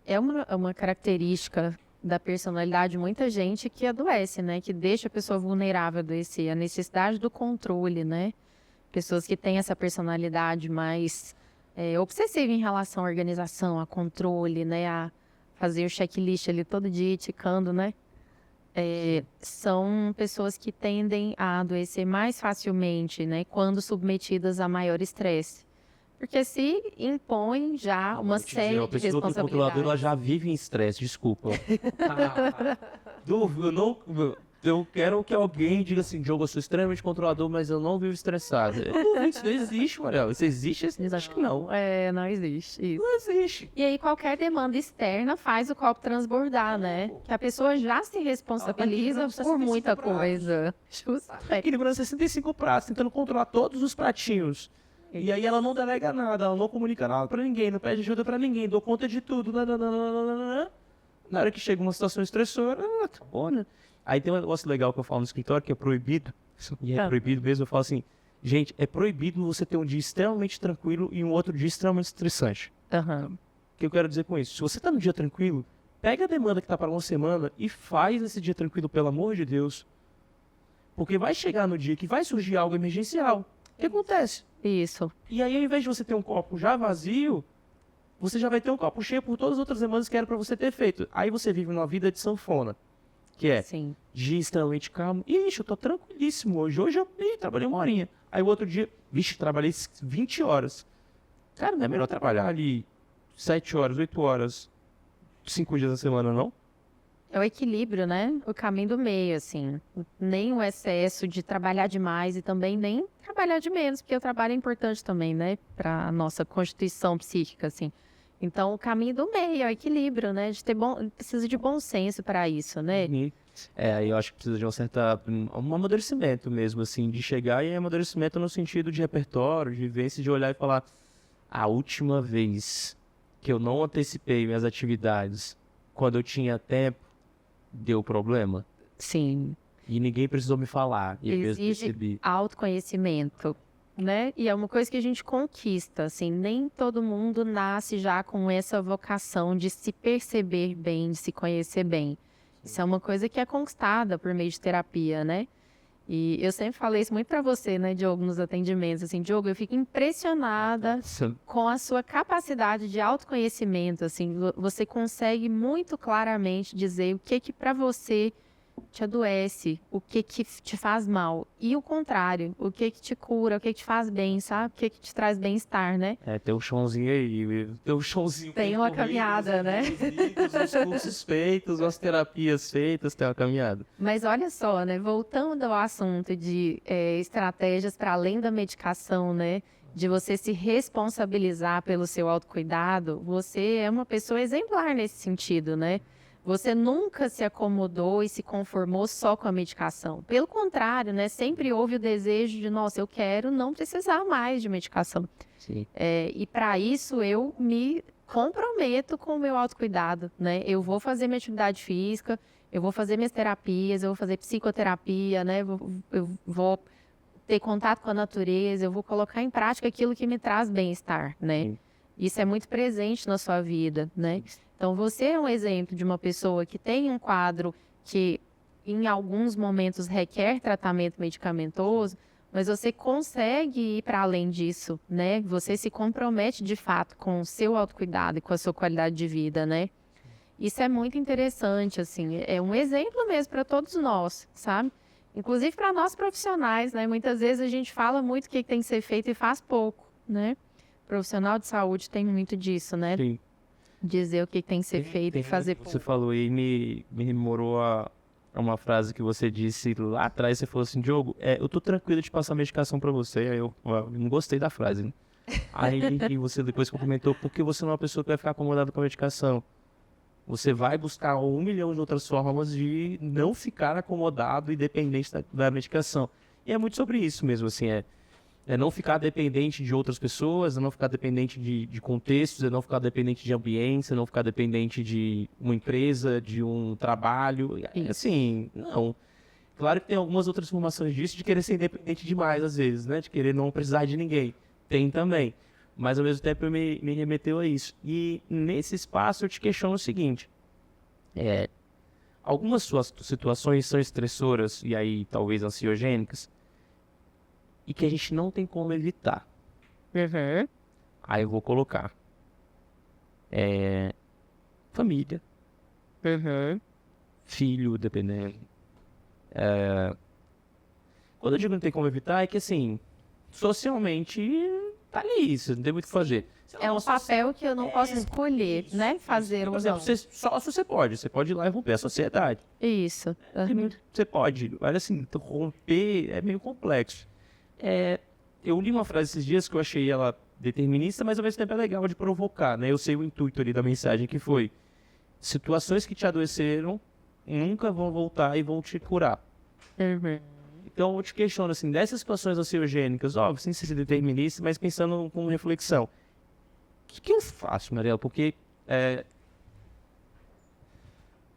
É uma característica da personalidade de muita gente que adoece, né? Que deixa a pessoa vulnerável a adoecer. A necessidade do controle, né? Pessoas que têm essa personalidade mais obsessiva em relação à organização, a controle, né? A fazer o checklist ali todo dia, ticando, né? São pessoas que tendem a adoecer mais facilmente, né? Quando submetidas a maior estresse. Porque se impõe já uma série de responsabilidades. Controlador, ela já vive em estresse, desculpa. Eu quero que alguém diga assim, Diogo, eu sou extremamente controlador, mas eu não vivo estressado. Isso não existe, Mariel. Isso existe? Acho que não. Não existe isso. Não existe. E aí qualquer demanda externa faz o copo transbordar, né? Que a pessoa já se responsabiliza por muita coisa. Equilibrando 65 pratos, tentando controlar todos os pratinhos. E aí ela não delega nada, ela não comunica nada pra ninguém, não pede ajuda pra ninguém, dou conta de tudo. Na hora que chega uma situação estressora, acabou, né? Aí tem um negócio legal que eu falo no escritório, que é proibido. E é proibido mesmo, eu falo assim, gente, é proibido você ter um dia extremamente tranquilo e um outro dia extremamente estressante. O que eu quero dizer com isso? Se você tá num dia tranquilo, pega a demanda que tá para uma semana e faz esse dia tranquilo, pelo amor de Deus. Porque vai chegar no dia que vai surgir algo emergencial. O que acontece? Isso. E aí, ao invés de você ter um copo já vazio, você já vai ter um copo cheio por todas as outras demandas que era para você ter feito. Aí você vive uma vida de sanfona, que é dia extremamente calmo. Ixi, eu tô tranquilíssimo hoje. Hoje eu trabalhei 1 horinha. Aí o outro dia, trabalhei 20 horas. Cara, não é melhor trabalhar ali 7 horas, 8 horas, 5 dias da semana, não? É o equilíbrio, né? O caminho do meio, assim. Nem o excesso de trabalhar demais e também nem trabalhar de menos, porque o trabalho é importante também, né? Para a nossa constituição psíquica, assim. Então, o caminho do meio é o equilíbrio, né? Precisa de bom senso para isso, né? Aí eu acho que precisa de um amadurecimento mesmo, assim, de chegar e amadurecimento no sentido de repertório, de vivência, de olhar e falar, a última vez que eu não antecipei minhas atividades quando eu tinha tempo, deu problema? Sim. E ninguém precisou me falar. E exige autoconhecimento, né? E é uma coisa que a gente conquista, assim. Nem todo mundo nasce já com essa vocação de se perceber bem, de se conhecer bem. Isso é uma coisa que é conquistada por meio de terapia, né? E eu sempre falei isso muito para você, né, Diogo, nos atendimentos. Assim, Diogo, eu fico impressionada com a sua capacidade de autoconhecimento. Assim, você consegue muito claramente dizer o que para você te adoece, o que te faz mal. E o contrário, o que te cura, o que te faz bem, sabe? O que te traz bem-estar, né? Tem um chãozinho aí, Tem uma caminhada, né? Os cursos feitos, as terapias feitas, tem uma caminhada. Mas olha só, né? Voltando ao assunto de estratégias para além da medicação, né? De você se responsabilizar pelo seu autocuidado, você é uma pessoa exemplar nesse sentido, né? Você nunca se acomodou e se conformou só com a medicação. Pelo contrário, né? Sempre houve o desejo de, nossa, eu quero não precisar mais de medicação. Sim. E para isso eu me comprometo com o meu autocuidado, né? Eu vou fazer minha atividade física, eu vou fazer minhas terapias, eu vou fazer psicoterapia, né? Eu vou ter contato com a natureza, eu vou colocar em prática aquilo que me traz bem-estar, né? Sim. Isso é muito presente na sua vida, né? Então, você é um exemplo de uma pessoa que tem um quadro que, em alguns momentos, requer tratamento medicamentoso, mas você consegue ir para além disso, né? Você se compromete, de fato, com o seu autocuidado e com a sua qualidade de vida, né? Isso é muito interessante, assim, é um exemplo mesmo para todos nós, sabe? Inclusive para nós profissionais, né? Muitas vezes a gente fala muito o que tem que ser feito e faz pouco, né? Profissional de saúde tem muito disso, né? Sim. Dizer o que tem que ser feito e fazer pouco. Você falou aí, me rememorou a uma frase que você disse lá atrás. Você falou assim: Diogo, eu tô tranquilo de passar medicação pra você. Aí eu não gostei da frase, né? Aí você depois comentou: porque você não é uma pessoa que vai ficar acomodada com a medicação. Você vai buscar 1 milhão de outras formas de não ficar acomodado e dependente da medicação. E é muito sobre isso mesmo, assim, é não ficar dependente de outras pessoas, é não ficar dependente de contextos, é não ficar dependente de ambientes, é não ficar dependente de uma empresa, de um trabalho. Assim, não. Claro que tem algumas outras formações disso, de querer ser independente demais, às vezes, né? De querer não precisar de ninguém. Tem também. Mas, ao mesmo tempo, me remeteu a isso. E, nesse espaço, eu te questiono o seguinte. Algumas suas situações são estressoras, e aí, talvez, ansiogênicas, e que a gente não tem como evitar. Uhum. Aí eu vou colocar família, Uhum. filho, dependendo. Quando eu digo não tem como evitar, é que assim, socialmente tá ali, isso não tem muito o que fazer. É um papel que eu não posso escolher, né? Fazer Por ou exemplo, não. só se você pode ir lá e romper a sociedade. Isso. Uhum. Você pode, mas assim, romper é meio complexo. Eu li uma frase esses dias que eu achei ela determinista, mas ao mesmo tempo é legal de provocar, né? Eu sei o intuito ali da mensagem, que foi: situações que te adoeceram nunca vão voltar e vão te curar. Uhum. Então eu te questiono assim, dessas situações ansiogênicas, óbvio, sem ser determinista, mas pensando com reflexão. O que eu faço, Mariela? Porque,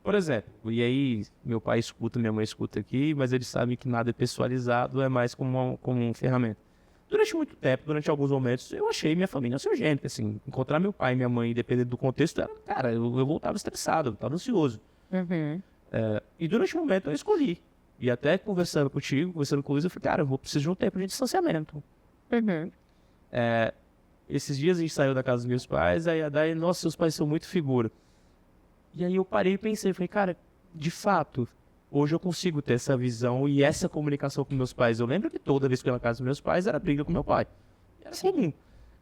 por exemplo, e aí meu pai escuta, minha mãe escuta aqui, mas eles sabem que nada é pessoalizado, é mais como uma ferramenta. Durante muito tempo, durante alguns momentos, eu achei minha família ansiogênica, assim. Encontrar meu pai e minha mãe, dependendo do contexto, cara, eu voltava estressado, eu estava ansioso. Uhum. E durante um momento eu escolhi. E até conversando contigo, conversando com o Luiz, eu falei: cara, eu preciso de um tempo de distanciamento. Uhum. Esses dias a gente saiu da casa dos meus pais, aí a Day, nossa, seus pais são muito figura. E aí eu parei e pensei, falei: cara, de fato, hoje eu consigo ter essa visão e essa comunicação com meus pais. Eu lembro que toda vez que eu ia na casa dos meus pais, era briga com meu pai. Era comum.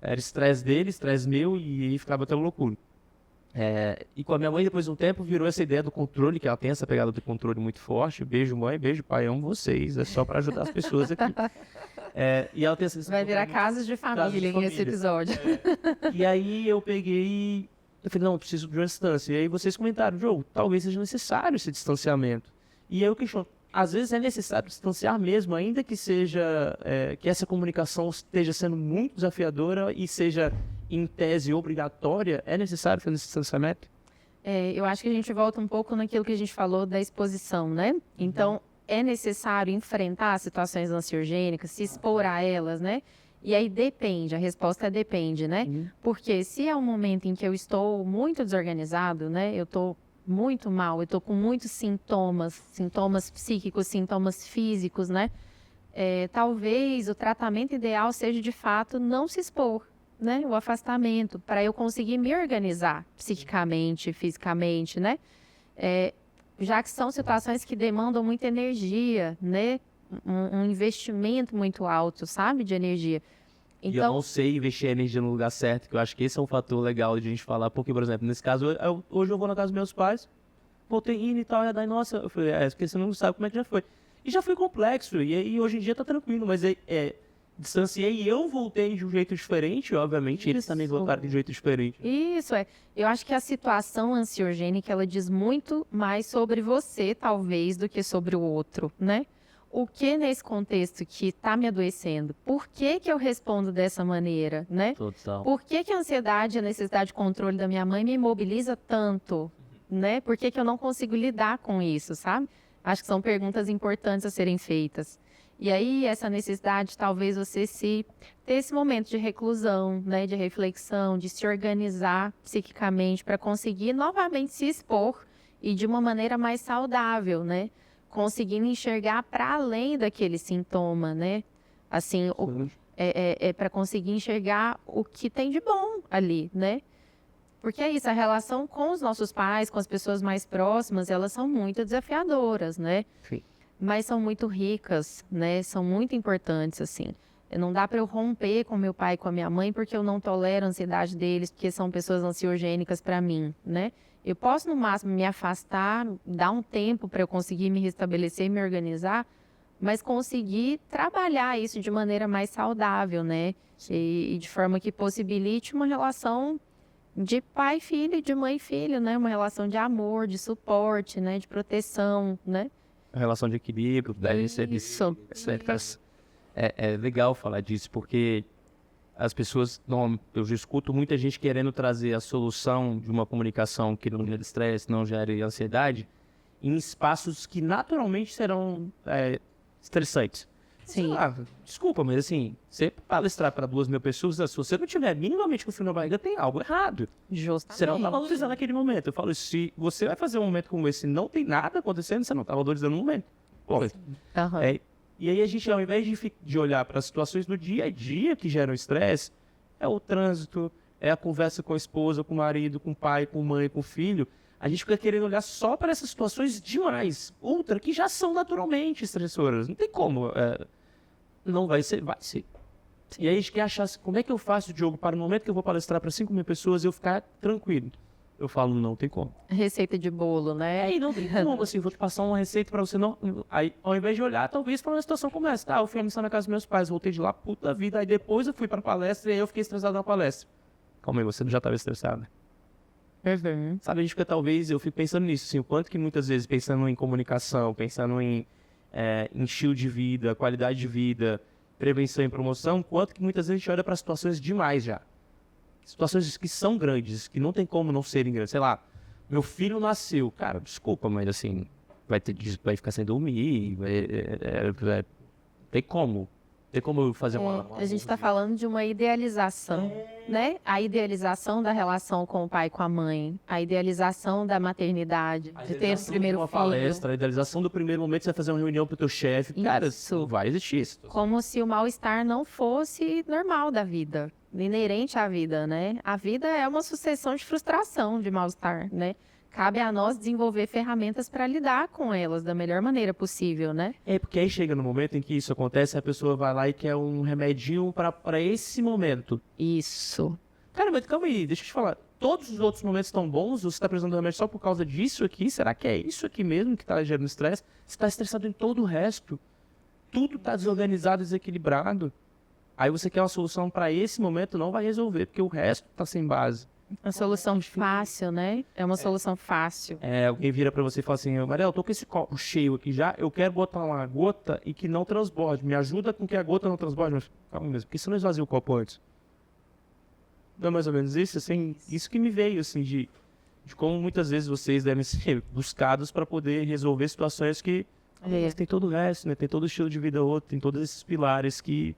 Era estresse dele, estresse meu, e aí ficava até loucura. E com a minha mãe, depois de um tempo, virou essa ideia do controle, que ela tem essa pegada do controle muito forte. Beijo, mãe, beijo, pai, amo vocês. É só para ajudar as pessoas aqui. E ela tem essa Vai virar casos de família nesse episódio. E aí eu peguei, eu falei: não, eu preciso de uma distância. E aí vocês comentaram: Diogo, talvez seja necessário esse distanciamento. E aí eu questiono: às vezes é necessário distanciar mesmo, ainda que seja, que essa comunicação esteja sendo muito desafiadora e seja, em tese, obrigatória, é necessário fazer esse distanciamento? Eu acho que a gente volta um pouco naquilo que a gente falou da exposição, né? Então, é necessário enfrentar situações ansiogênicas, se expor a elas, né? E aí depende, a resposta é depende, né? Porque se é um momento em que eu estou muito desorganizado, né? Eu estou muito mal, eu estou com muitos sintomas psíquicos, sintomas físicos, né? Talvez o tratamento ideal seja, de fato, não se expor, né? O afastamento, para eu conseguir me organizar psiquicamente, fisicamente, né? Já que são situações que demandam muita energia, né? Um investimento muito alto, sabe? De energia. Então, e eu não sei investir a energia no lugar certo, que eu acho que esse é um fator legal de a gente falar, porque, por exemplo, nesse caso, hoje eu vou na casa dos meus pais, voltei indo e tal, e daí, nossa, eu falei: porque você não sabe como é que já foi. E já foi complexo, e hoje em dia tá tranquilo, mas distanciei e eu voltei de um jeito diferente, obviamente, eles também voltaram de um jeito diferente. Isso, eu acho que a situação ansiogênica, ela diz muito mais sobre você, talvez, do que sobre o outro, né? o que nesse contexto que está me adoecendo? Por que que eu respondo dessa maneira, né? Total. Por que que a ansiedade e a necessidade de controle da minha mãe me imobiliza tanto, né? Por que que eu não consigo lidar com isso, sabe? Acho que são perguntas importantes a serem feitas. E aí, essa necessidade, talvez você ter esse momento de reclusão, né? De reflexão, de se organizar psiquicamente para conseguir novamente se expor e de uma maneira mais saudável, né? Conseguindo enxergar para além daquele sintoma, né? Assim, para conseguir enxergar o que tem de bom ali, né? Porque é isso, a relação com os nossos pais, com as pessoas mais próximas, elas são muito desafiadoras, né? Sim. Mas são muito ricas, né? São muito importantes, assim. Não dá para eu romper com meu pai e com a minha mãe porque eu não tolero a ansiedade deles, porque são pessoas ansiogênicas para mim, né? Eu posso, no máximo, me afastar, dar um tempo para eu conseguir me restabelecer e me organizar, mas conseguir trabalhar isso de maneira mais saudável, né? E de forma que possibilite uma relação de pai e filho, de mãe e filho, né? Uma relação de amor, de suporte, né? De proteção, né? A relação de equilíbrio deve ser Isso. É legal falar disso, porque as pessoas, não, eu já escuto muita gente querendo trazer a solução de uma comunicação que não gere estresse, não gere ansiedade, em espaços que naturalmente serão estressantes. Sim. Desculpa, mas assim, você palestrar para 2.000 pessoas, se você não tiver minimamente com frio na barriga, tem algo errado. Justamente. Você não está valorizando aquele momento. Eu falo, se você vai fazer um momento como esse e não tem nada acontecendo, você não está valorizando o momento. Bom, e aí a gente, ao invés de olhar para as situações do dia a dia que geram estresse, é o trânsito, é a conversa com a esposa, com o marido, com o pai, com a mãe, com o filho, a gente fica querendo olhar só para essas situações demais, ultra, que já são naturalmente estressoras. Não tem como. Não vai ser, vai ser. E aí a gente quer achar, como é que eu faço, Diogo, para o momento que eu vou palestrar para 5.000 pessoas eu ficar tranquilo? Eu falo, não tem como. Receita de bolo, né? Aí não tem como, assim, vou te passar uma receita pra você não... Aí, ao invés de olhar, talvez para uma situação como essa. Tá, eu fui almoçar na casa dos meus pais, voltei de lá, puta vida. Aí depois eu fui pra palestra e aí eu fiquei estressado na palestra. Calma aí, você já estava estressado. Uhum. Sabe, a gente fica, talvez, eu fico pensando nisso, assim, o quanto que muitas vezes, pensando em comunicação, pensando em estilo de vida, qualidade de vida, prevenção e promoção, quanto que muitas vezes a gente olha para situações demais já. Situações que são grandes, que não tem como não serem grandes. Sei lá, meu filho nasceu. Cara, desculpa, mas assim, vai ficar sem dormir, tem como. Tem como eu fazer uma... A gente está falando de uma idealização, né? A idealização da relação com o pai e com a mãe, a idealização da maternidade, de ter o primeiro uma filho. palestra, a idealização do primeiro momento, você vai fazer uma reunião pro teu chefe. Cara, Isso. não vai existir isso. Como se o mal-estar não fosse normal da vida, inerente à vida, né? A vida é uma sucessão de frustração, de mal-estar, né? Cabe a nós desenvolver ferramentas para lidar com elas da melhor maneira possível, né? Porque aí chega no momento em que isso acontece, a pessoa vai lá e quer um remedinho para esse momento. Isso. Cara, mas calma aí, deixa eu te falar. Todos os outros momentos estão bons, você está precisando de remédio só por causa disso aqui? Será que é isso aqui mesmo que está gerando estresse? Você está estressado em todo o resto. Tudo está desorganizado, desequilibrado. Aí você quer uma solução para esse momento, não vai resolver, porque o resto está sem base. Uma solução fácil, né? É uma solução fácil. Alguém vira pra você e fala assim, Mariel, eu tô com esse copo cheio aqui já, eu quero botar uma gota e que não transborde. Me ajuda com que a gota não transborde. Mas calma mesmo, por que você não esvazia o copo antes? Não é mais ou menos isso? Assim, isso que me veio, assim, de como muitas vezes vocês devem ser buscados para poder resolver situações que tem todo o resto, né? Tem todo o estilo de vida outro, tem todos esses pilares que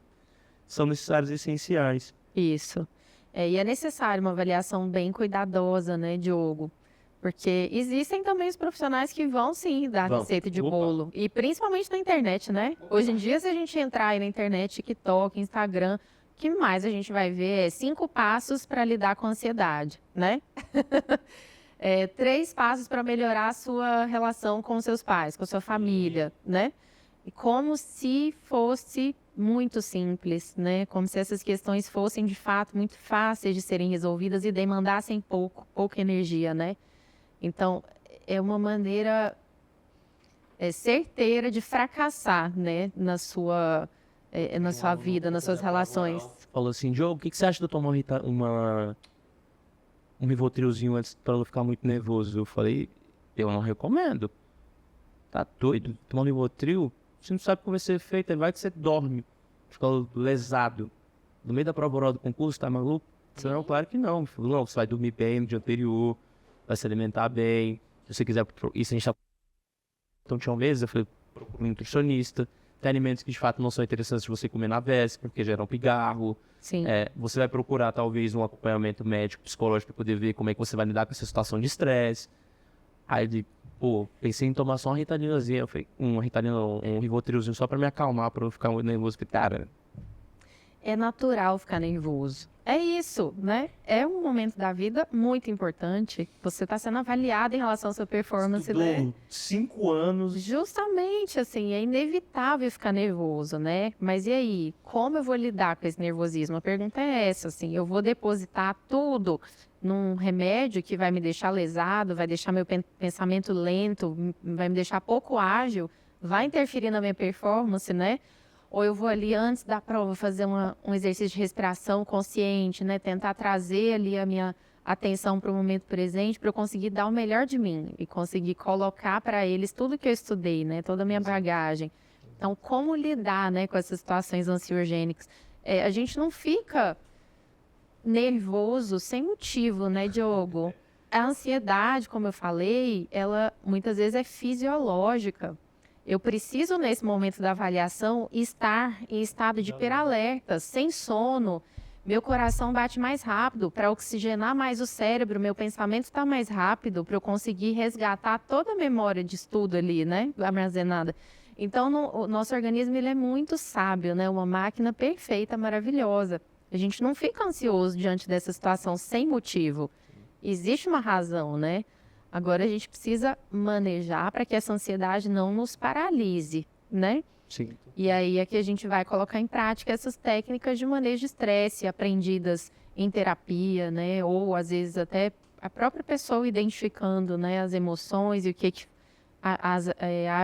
são necessários e essenciais. Isso. E é necessário uma avaliação bem cuidadosa, né, Diogo? Porque existem também os profissionais que vão, sim, dar receita de bolo. E principalmente na internet, né? Hoje em dia, se a gente entrar aí na internet, TikTok, Instagram, o que mais a gente vai ver é 5 passos para lidar com a ansiedade, né? 3 passos para melhorar a sua relação com seus pais, com a sua família, né? E como se fosse muito simples, né? Como se essas questões fossem, de fato, muito fáceis de serem resolvidas e demandassem pouca energia, né? Então, é uma maneira certeira de fracassar, né? Na sua vida, nas suas relações. Falou assim, Diogo, o que você acha de eu tomar um Rivotrilzinho antes para não ficar muito nervoso? Eu falei, eu não recomendo. Tá doido? Tomar um Rivotril? você não sabe como vai ser feito, vai que você dorme, fica lesado. No meio da prova oral do concurso, tá maluco? Não, claro que não. Não, você vai dormir bem no dia anterior, vai se alimentar bem. Se você quiser, isso a gente tá... Então tinha vezes, eu falei, procura um nutricionista. Tem alimentos que de fato não são interessantes de você comer na véspera, porque geram pigarro. Sim. Você vai procurar talvez um acompanhamento médico, psicológico, para poder ver como é que você vai lidar com essa situação de estresse. Aí ele, pensei em tomar só uma Ritalinazinha. Eu falei, uma Ritalina, um Rivotrilzinho só para me acalmar, para eu não ficar muito nervoso. Porque, cara, É natural ficar nervoso. É isso, né? É um momento da vida muito importante. Você está sendo avaliado em relação à sua performance, né? 5 anos. Justamente, assim, é inevitável ficar nervoso, né? Mas e aí, como eu vou lidar com esse nervosismo? A pergunta é essa, assim, eu vou depositar tudo num remédio que vai me deixar lesado, vai deixar meu pensamento lento, vai me deixar pouco ágil, vai interferir na minha performance, né? Ou eu vou ali antes da prova fazer um exercício de respiração consciente, né? Tentar trazer ali a minha atenção para o momento presente para eu conseguir dar o melhor de mim e conseguir colocar para eles tudo que eu estudei, né? Toda a minha bagagem. Então, como lidar, né, com essas situações ansiogênicas? A gente não fica nervoso sem motivo, né, Diogo? A ansiedade, como eu falei, ela muitas vezes é fisiológica. Eu preciso, nesse momento da avaliação, estar em estado de hiperalerta, sem sono. Meu coração bate mais rápido para oxigenar mais o cérebro, meu pensamento está mais rápido para eu conseguir resgatar toda a memória de estudo ali, né, armazenada. Então, o nosso organismo ele é muito sábio, né, uma máquina perfeita, maravilhosa. A gente não fica ansioso diante dessa situação sem motivo. Existe uma razão, né? Agora a gente precisa manejar para que essa ansiedade não nos paralise, né? Sim. E aí é que a gente vai colocar em prática essas técnicas de manejo de estresse aprendidas em terapia, né? Ou às vezes até a própria pessoa identificando, né, as emoções e o que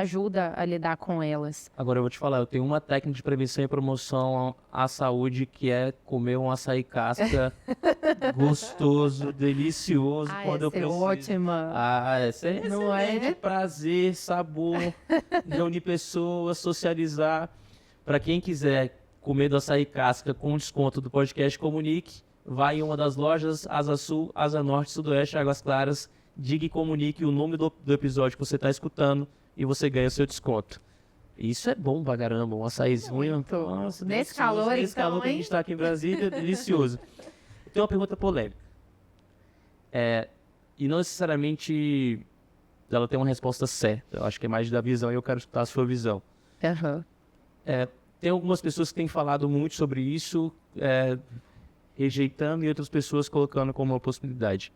ajuda a lidar com elas. Agora eu vou te falar, eu tenho uma técnica de prevenção e promoção à saúde que é comer um açaí casca gostoso, delicioso, quando eu preciso. Ótima. Essa é Não excelente, é? prazer, sabor, reunir pessoas, socializar. Para quem quiser comer do açaí casca com desconto do podcast Comunique, vai em uma das lojas, Asa Sul, Asa Norte, Sudoeste, Águas Claras, diga e comunique o nome do episódio que você está escutando e você ganha o seu desconto. Isso é bom pra caramba, um açaizinho. Muito. Nossa, Nesse delicioso. calor, Nesse então, calor que a hein? gente está aqui em Brasília, delicioso. Tem uma pergunta polêmica. E não necessariamente ela tem uma resposta certa. Eu acho que é mais da visão e eu quero escutar a sua visão. Uhum. Tem algumas pessoas que têm falado muito sobre isso, rejeitando, e outras pessoas colocando como uma possibilidade.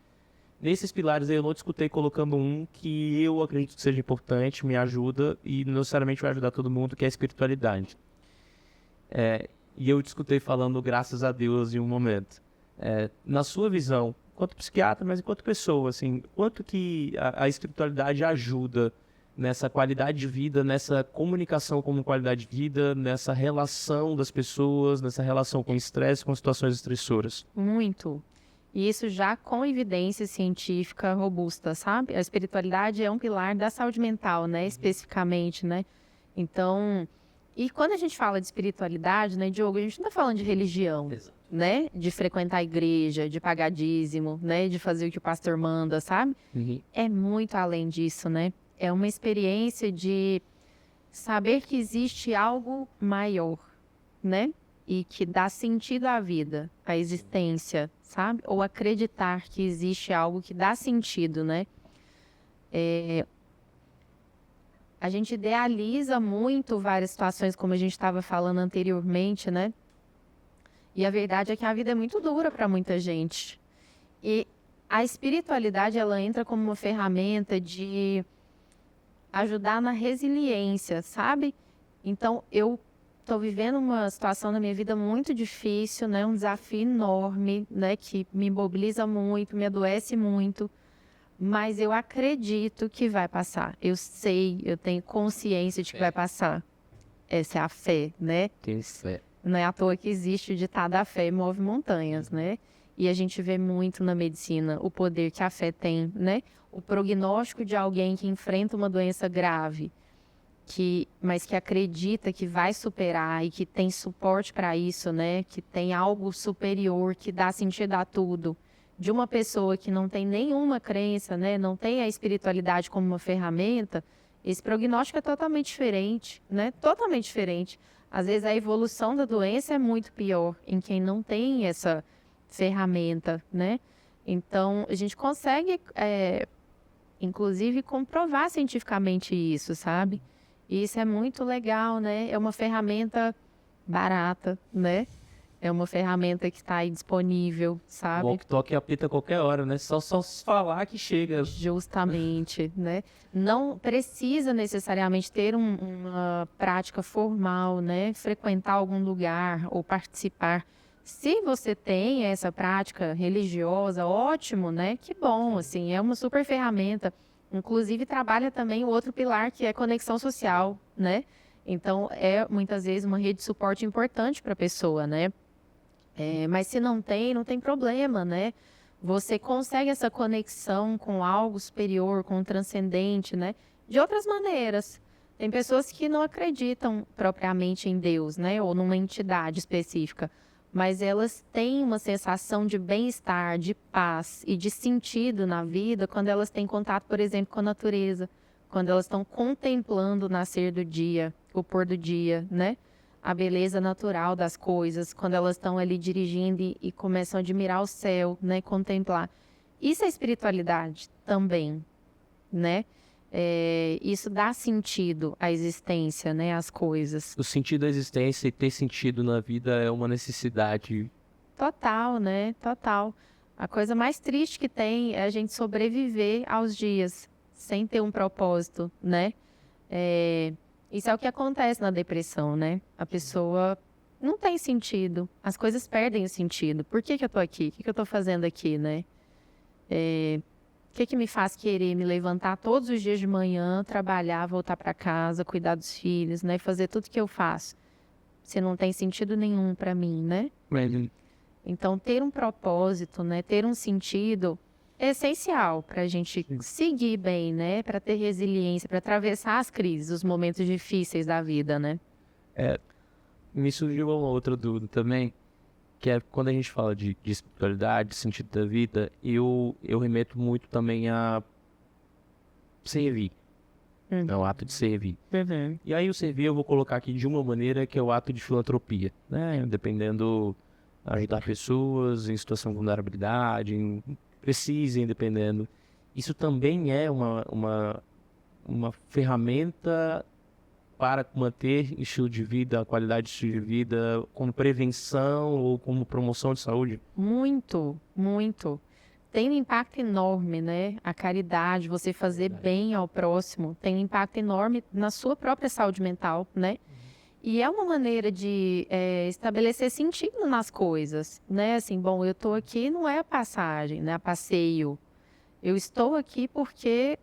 Nesses pilares aí eu não discutei colocando um que eu acredito que seja importante, me ajuda e não necessariamente vai ajudar todo mundo, que é a espiritualidade. E eu discutei falando graças a Deus em um momento. Na sua visão, enquanto psiquiatra, mas enquanto pessoa, assim, quanto que a espiritualidade ajuda nessa qualidade de vida, nessa comunicação como qualidade de vida, nessa relação das pessoas, nessa relação com estresse, com situações estressoras? Muito. E isso já com evidência científica robusta, sabe? A espiritualidade é um pilar da saúde mental, né? Especificamente, né? Então, e quando a gente fala de espiritualidade, né, Diogo, a gente não está falando de religião, Exato. né? De frequentar a igreja, de pagar dízimo, né? De fazer o que o pastor manda, sabe? Uhum. É muito além disso, né? É uma experiência de saber que existe algo maior, né? E que dá sentido à vida, à existência, sabe? Ou acreditar que existe algo que dá sentido, né? A gente idealiza muito várias situações, como a gente estava falando anteriormente, né? E a verdade é que a vida é muito dura para muita gente. E a espiritualidade, ela entra como uma ferramenta de ajudar na resiliência, sabe? Então, eu estou vivendo uma situação na minha vida muito difícil, né? Um desafio enorme, né? Que me mobiliza muito, me adoece muito. Mas eu acredito que vai passar. Eu sei, eu tenho consciência de que vai passar. Essa é a fé, né? Tem fé. Não é à toa que existe o ditado: a fé move montanhas, né? E a gente vê muito na medicina o poder que a fé tem, né? O prognóstico de alguém que enfrenta uma doença grave. mas que acredita que vai superar e que tem suporte para isso, né? Que tem algo superior, que dá sentido a tudo. De uma pessoa que não tem nenhuma crença, né? Não tem a espiritualidade como uma ferramenta, esse prognóstico é totalmente diferente, né? Totalmente diferente. Às vezes a evolução da doença é muito pior em quem não tem essa ferramenta, né? Então, a gente consegue, inclusive, comprovar cientificamente isso, sabe? E isso é muito legal, né? É uma ferramenta barata, né? É uma ferramenta que está aí disponível, sabe? O walkie-talkie apita a qualquer hora, né? Só se falar que chega. Justamente, né? Não precisa necessariamente ter uma prática formal, né? Frequentar algum lugar ou participar. Se você tem essa prática religiosa, ótimo, né? Que bom, assim, é uma super ferramenta. Inclusive, trabalha também o outro pilar, que é conexão social, né? Então, é muitas vezes uma rede de suporte importante para a pessoa, né? Mas se não tem problema, né? Você consegue essa conexão com algo superior, com o transcendente, né? De outras maneiras. Tem pessoas que não acreditam propriamente em Deus, né? Ou numa entidade específica. Mas elas têm uma sensação de bem-estar, de paz e de sentido na vida quando elas têm contato, por exemplo, com a natureza. Quando elas estão contemplando o nascer do dia, o pôr do dia, né? A beleza natural das coisas, quando elas estão ali dirigindo e começam a admirar o céu, né? Contemplar. Isso é espiritualidade também, né? Isso dá sentido à existência, né? Às coisas. O sentido da existência e ter sentido na vida é uma necessidade. Total, né? Total. A coisa mais triste que tem é a gente sobreviver aos dias sem ter um propósito, né? Isso é o que acontece na depressão, né? A pessoa não tem sentido, as coisas perdem o sentido. Por que eu tô aqui? O que eu tô fazendo aqui, né? O que me faz querer me levantar todos os dias de manhã, trabalhar, voltar para casa, cuidar dos filhos, né? Fazer tudo que eu faço. Se não tem sentido nenhum para mim, né? Então, ter um propósito, né? Ter um sentido é essencial para a gente seguir bem, né? Para ter resiliência, para atravessar as crises, os momentos difíceis da vida, né? Me surgiu uma outra dúvida também, que é quando a gente fala de espiritualidade, de sentido da vida, eu remeto muito também a servir. É o ato de servir. E aí o servir eu vou colocar aqui de uma maneira que é o ato de filantropia, né? Dependendo, ajudar pessoas em situação de vulnerabilidade, precisem, dependendo. Isso também é uma ferramenta para manter estilo de vida, a qualidade de estilo de vida, como prevenção ou como promoção de saúde? Muito, muito. Tem um impacto enorme, né? A caridade, você fazer bem ao próximo, tem um impacto enorme na sua própria saúde mental, né? E é uma maneira de estabelecer sentido nas coisas, né? Assim, bom, eu estou aqui não é a passagem, né? A passeio. Eu estou aqui porque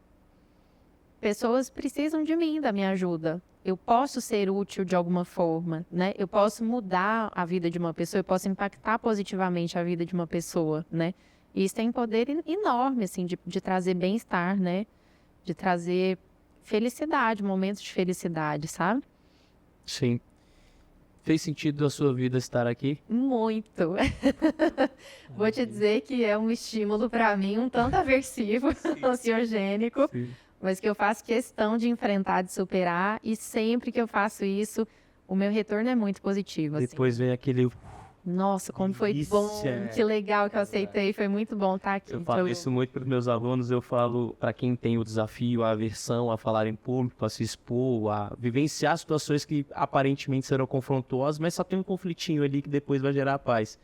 pessoas precisam de mim, da minha ajuda. Eu posso ser útil de alguma forma, né? Eu posso mudar a vida de uma pessoa, eu posso impactar positivamente a vida de uma pessoa, né? E isso tem um poder enorme, assim, de trazer bem-estar, né? De trazer felicidade, momentos de felicidade, sabe? Sim. Fez sentido a sua vida estar aqui? Muito. Vou te dizer que é um estímulo para mim um tanto aversivo, ansiogênico. Sim. Mas que eu faço questão de enfrentar, de superar, e sempre que eu faço isso, o meu retorno é muito positivo. Depois vem aquele... Nossa, como foi bom, que legal que eu aceitei, foi muito bom estar aqui. Eu falo isso muito para os meus alunos, eu falo para quem tem o desafio, a aversão a falar em público, a se expor, a vivenciar situações que aparentemente serão confrontosas, mas só tem um conflitinho ali que depois vai gerar paz.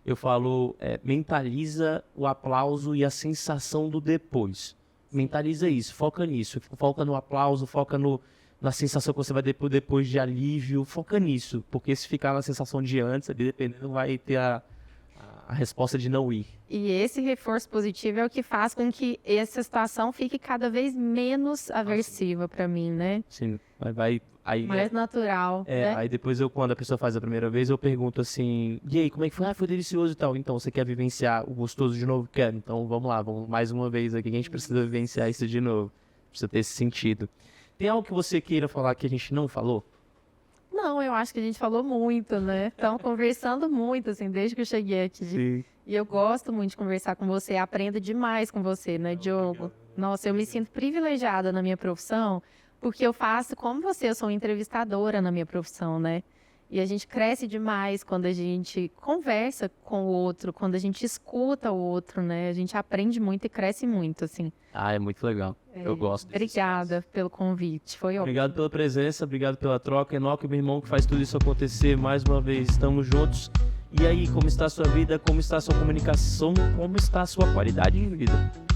Eu falo, mentaliza o aplauso e a sensação do depois. Mentaliza isso, foca nisso, foca no aplauso, foca na sensação que você vai ter depois de alívio, foca nisso, porque se ficar na sensação de antes, ali dependendo, vai ter a resposta de não ir. E esse reforço positivo é o que faz com que essa situação fique cada vez menos aversiva para mim, né? Sim, aí mais natural, né? Aí depois quando a pessoa faz a primeira vez, eu pergunto assim, e aí, como é que foi? Ah, foi delicioso e tal. Então, você quer vivenciar o gostoso de novo? Quero. Então, vamos lá, vamos mais uma vez aqui, que a gente precisa vivenciar isso de novo. Precisa ter esse sentido. Tem algo que você queira falar que a gente não falou? Não, eu acho que a gente falou muito, né? Estamos conversando muito, assim, desde que eu cheguei aqui. Sim. E eu gosto muito de conversar com você, aprendo demais com você, né, Diogo? Nossa, eu me sinto privilegiada na minha profissão, porque eu faço como você, eu sou entrevistadora na minha profissão, né? E a gente cresce demais quando a gente conversa com o outro, quando a gente escuta o outro, né? A gente aprende muito e cresce muito, assim. Ah, é muito legal. Eu gosto desse Obrigada pelo convite, foi ótimo. Obrigado pela presença, obrigado pela troca. Enoque, meu irmão, que faz tudo isso acontecer. Mais uma vez, estamos juntos. E aí, como está a sua vida? Como está a sua comunicação? Como está a sua qualidade de vida?